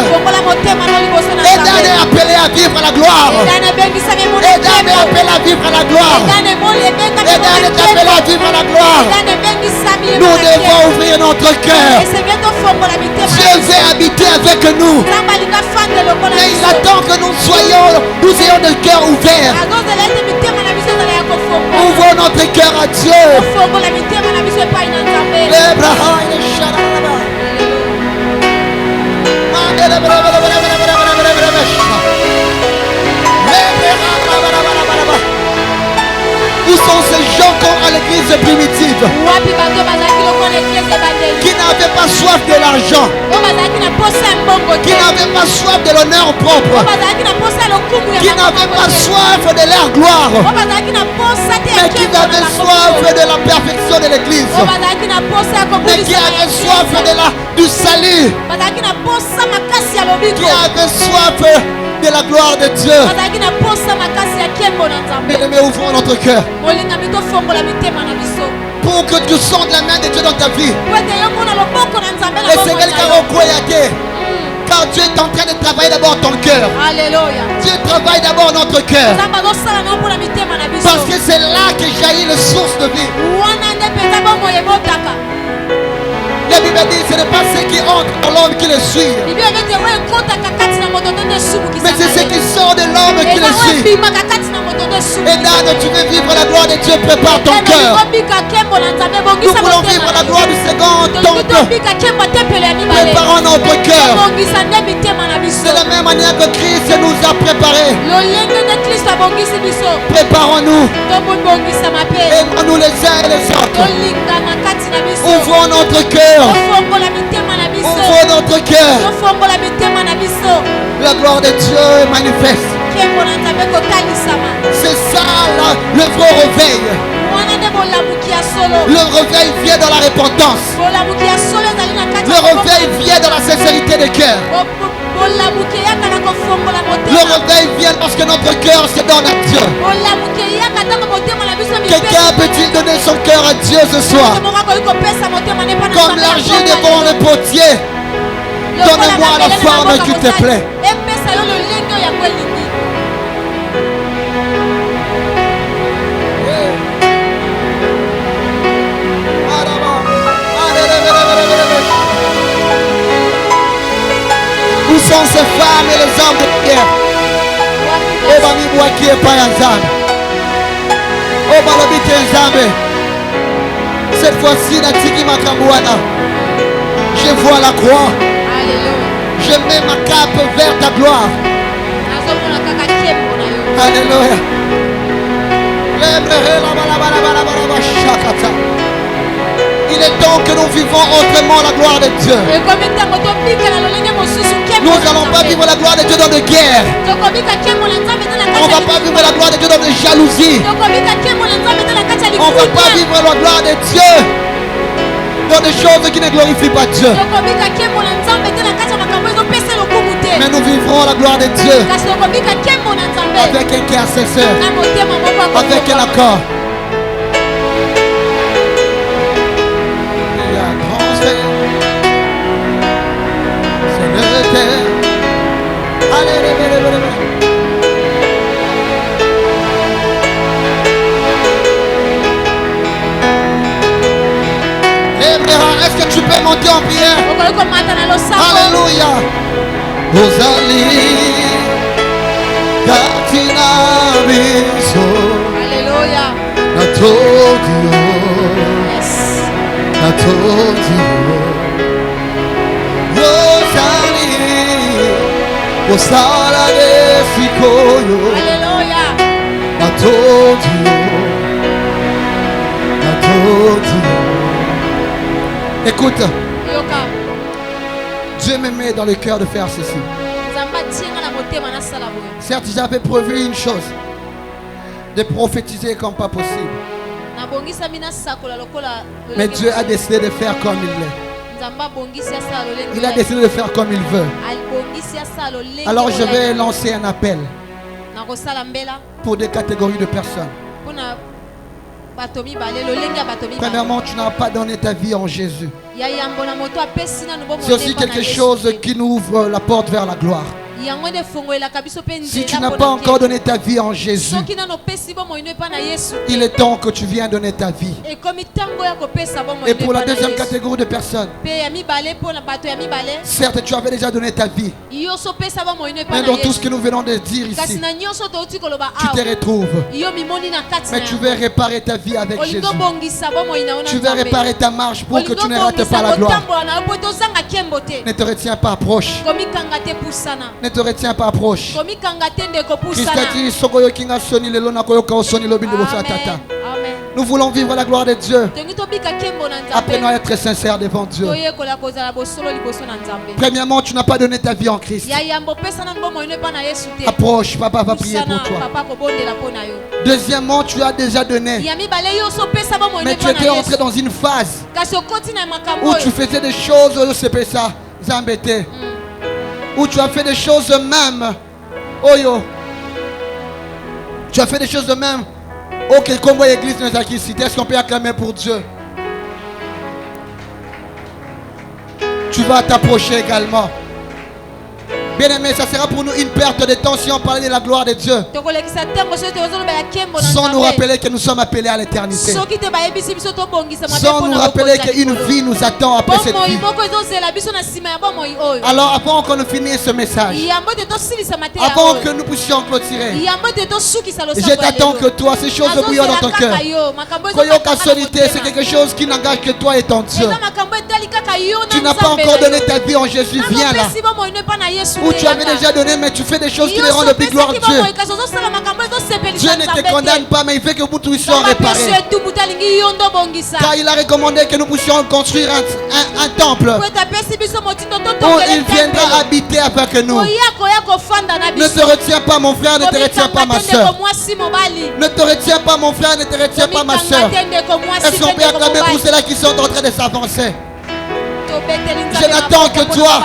Speaker 2: Edan est appelé à vivre la gloire. Edan est appelé à vivre la gloire. Edan est appelé à vivre la gloire. Nous devons ouvrir notre cœur. Dieu veut habiter avec nous. Mais il attend que nous ayons le cœur ouvert. Ouvrons notre cœur à Dieu. Où sont ces gens comme à l'église primitive qui n'avaient pas soif de l'argent, qui n'avaient pas soif de l'honneur propre, qui n'avaient pas soif de leur gloire, mais qui avait soif de la perfection de l'église, mais qui avait soif du salut, qui avait soif de la gloire de Dieu. Bien-aimés, ouvrons notre cœur pour que tu sentes la main de Dieu dans ta vie. Et c'est quelqu'un car Dieu est en train de travailler d'abord ton cœur.
Speaker 3: Alléluia.
Speaker 2: Dieu travaille d'abord notre cœur. Parce que c'est là que jaillit la source de vie. La Bible dit ce n'est pas ce qui entre dans l'homme qui le suit, mais c'est ce qui sort de l'homme qui le suit. Et là, tu veux vivre la gloire de Dieu, prépare ton cœur. Nous voulons vivre la gloire du second temple. Préparons notre cœur de la même manière que Christ nous a préparés. Préparons-nous. Aimons-nous les uns et les autres. Ouvrons notre cœur. Ouvrons notre cœur. La gloire de Dieu est manifeste. C'est ça le vrai réveil. Le réveil vient dans la repentance. Le réveil vient dans la sincérité de cœur. Le réveil vient parce que notre cœur se donne à Dieu. Quelqu'un peut-il donner son cœur à Dieu ce soir? Comme l'argile devant le potier. Donne-moi la forme qui te plaît. Où sont ces femmes et les hommes de pierre? Obami Boaki et Payanzam. Obalobite Nzambe. Cette fois-ci, Natiki Makambouana. Je vois la croix. Je mets ma cape vers ta gloire. Alléluia. Il est temps que nous vivons autrement la gloire de Dieu. Nous n'allons pas vivre la gloire de Dieu dans des guerres. On ne va pas vivre la gloire de Dieu dans des jalousies. On ne va pas vivre la gloire de Dieu dans des choses qui ne glorifient pas Dieu. Mais nous vivrons la gloire de Dieu avec un intercesseur, avec un accord. Est-ce que tu peux monter en prière? Alléluia. Rosali Katina Biso.
Speaker 3: Alléluia.
Speaker 2: Rosali Osala de Sikoyo.
Speaker 3: Alléluia.
Speaker 2: Écoute, Dieu me met dans le cœur de faire ceci. Certes, j'avais prévu une chose, de prophétiser comme pas possible. Mais Dieu a décidé de faire comme il l'est. Il a décidé de faire comme il veut. Alors je vais lancer un appel pour des catégories de personnes. Premièrement, tu n'as pas donné ta vie en Jésus. C'est aussi quelque chose qui nous ouvre la porte vers la gloire. Si tu n'as pas encore donné ta vie en Jésus, il est temps que tu viennes donner ta vie. Et pour la deuxième catégorie de personnes, certes tu avais déjà donné ta vie, mais dans tout ce que nous venons de dire ici, tu te retrouves. Mais tu veux réparer ta vie avec Jésus. Tu veux réparer ta marche pour que tu ne rates pas la gloire. Ne te retiens pas proche. Ne te retiens pas proche. Christ a dit, Sokoyo Kinga Soni Lelo Nakoyo Kao Soni Lobi de Tata.
Speaker 3: Amen.
Speaker 2: Nous voulons vivre la gloire de Dieu. Apprenons à être sincères devant Dieu. Premièrement, tu n'as pas donné ta vie en Christ. Approche, papa va prier pour toi. Deuxièmement, tu as déjà donné. Mais tu étais entré dans une phase où tu faisais des choses, où tu as fait des choses même. Tu as fait des choses de même. Ok, comme l'église nous a quittés, est-ce qu'on peut acclamer pour Dieu? Tu vas t'approcher également. Bien aimé, ça sera pour nous une perte de temps si on parlait de la gloire de Dieu, sans nous rappeler que nous sommes appelés à l'éternité, sans nous rappeler qu'une vie nous attend après cette vie. Alors avant qu'on ne finisse ce message, avant que nous puissions clôturer, je t'attends que toi, ces choses bouillonnent dans ton cœur. Koyoka solité, c'est quelque chose qui n'engage que toi et ton Dieu. Tu n'as pas encore donné ta vie en Jésus, viens là. Où tu avais déjà donné, mais tu fais des choses qui les rendent plus gloire Dieu. Dieu ne te condamne pas, mais il fait que nous puissions réparer. Car il a recommandé que nous puissions construire un temple où il viendra habiter avec nous. Ne te retiens pas mon frère, ne te retiens pas ma soeur. Ne te retiens pas mon frère, ne te retiens pas ma soeur. Est-ce qu'on peut acclamer pour ceux-là qui sont en train de s'avancer? Je n'attends que toi.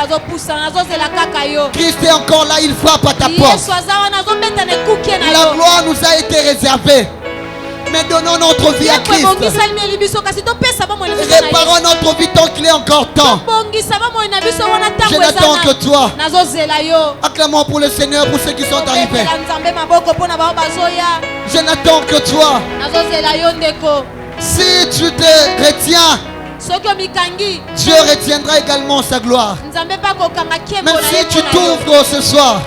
Speaker 2: Christ est encore là, il frappe à ta porte. La gloire nous a été réservée. Mais donnons notre vie à Christ. Réparons notre vie tant qu'il est encore temps. Je n'attends que toi. Acclamons pour le Seigneur, pour ceux qui sont arrivés. Je n'attends que toi. Si tu te retiens, Dieu retiendra également sa gloire. Même si tu t'ouvres ce soir,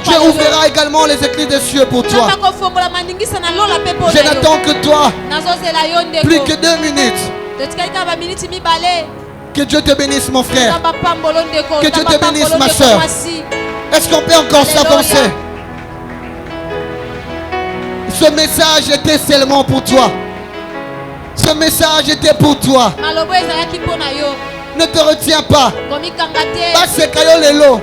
Speaker 2: Dieu ouvrira également les éclats des cieux pour toi. Je n'attends que toi. Plus que 2 minutes. Que Dieu te bénisse mon frère. Que Dieu te bénisse ma soeur. Est-ce qu'on peut encore s'avancer? Ce message était seulement pour toi. Ce message était pour toi. Ne te retiens pas. Pas ce caillou lelo.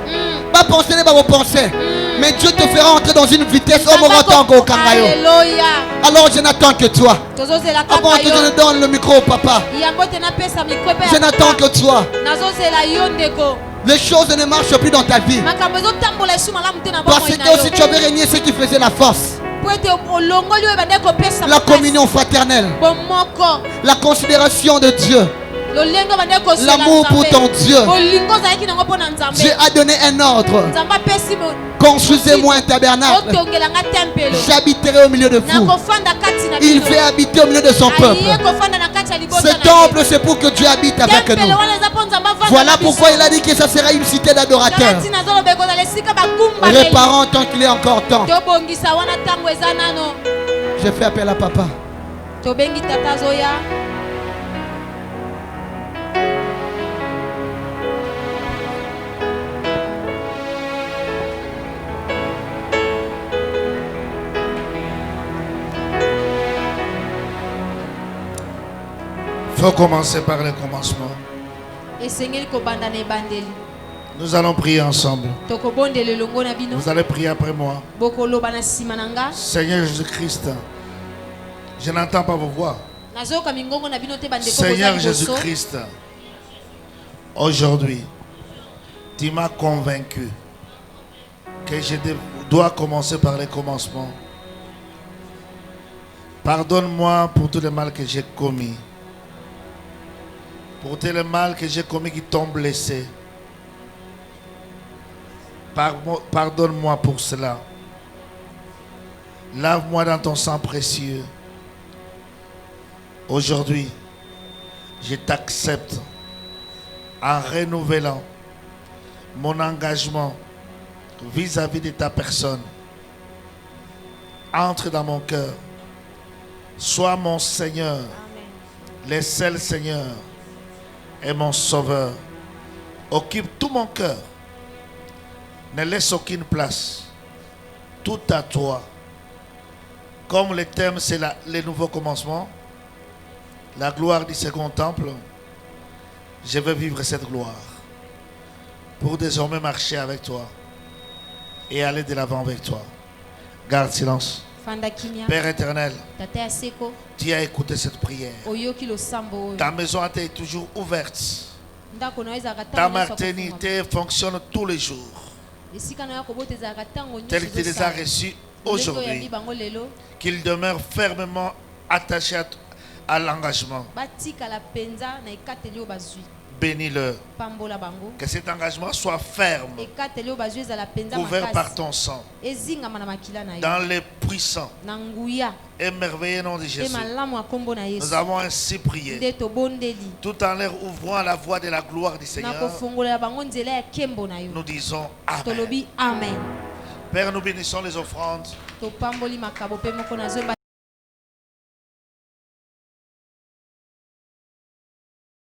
Speaker 2: Pas penser les pensées. Mais Dieu te fera entrer dans une vitesse au moment où alors je n'attends que toi. Avant que je ne donne le micro au papa, je n'attends que toi. Les choses ne marchent plus dans ta vie. Parce que si tu avais régné ce qui faisait la force, la communion fraternelle, la considération de Dieu, l'amour pour ton Dieu. Dieu a donné un ordre. Construisez-moi un tabernacle. J'habiterai au milieu de vous. Il veut habiter au milieu de son peuple. Ce temple, c'est pour que Dieu habite avec nous. Voilà pourquoi il a dit que ça sera une cité d'adorateurs. Réparons tant qu'il est encore temps. Je fais appel à papa.
Speaker 1: Il faut commencer par le commencement. Nous allons prier ensemble. Vous allez prier après moi. Seigneur Jésus-Christ, je n'entends pas vos voix. Seigneur Jésus-Christ, aujourd'hui, tu m'as convaincu que je dois commencer par le commencement. Pardonne-moi pour tout le mal que j'ai commis. Pour tout le mal que j'ai commis qui t'ont blessé. Pardonne-moi pour cela. Lave-moi dans ton sang précieux. Aujourd'hui, je t'accepte en renouvelant mon engagement vis-à-vis de ta personne. Entre dans mon cœur. Sois mon Seigneur, le seul Seigneur et mon Sauveur. Occupe tout mon cœur. Ne laisse aucune place. Tout à toi. Comme le thème c'est les nouveaux commencements, la gloire du second temple, je veux vivre cette gloire pour désormais marcher avec toi et aller de l'avant avec toi. Garde silence. Père éternel, tu as écouté cette prière. Ta maison est toujours ouverte. Ta maternité fonctionne tous les jours. Tel que tu les as reçus aujourd'hui, qu'ils demeurent fermement attachés à l'engagement. Bénis-le. Que cet engagement soit ferme, couvert par ton sang, dans les puissants et merveilleux nom de Jésus. Nous avons ainsi prié, tout en leur ouvrant la voie de la gloire du Seigneur. Nous disons Amen. Père, nous bénissons les offrandes.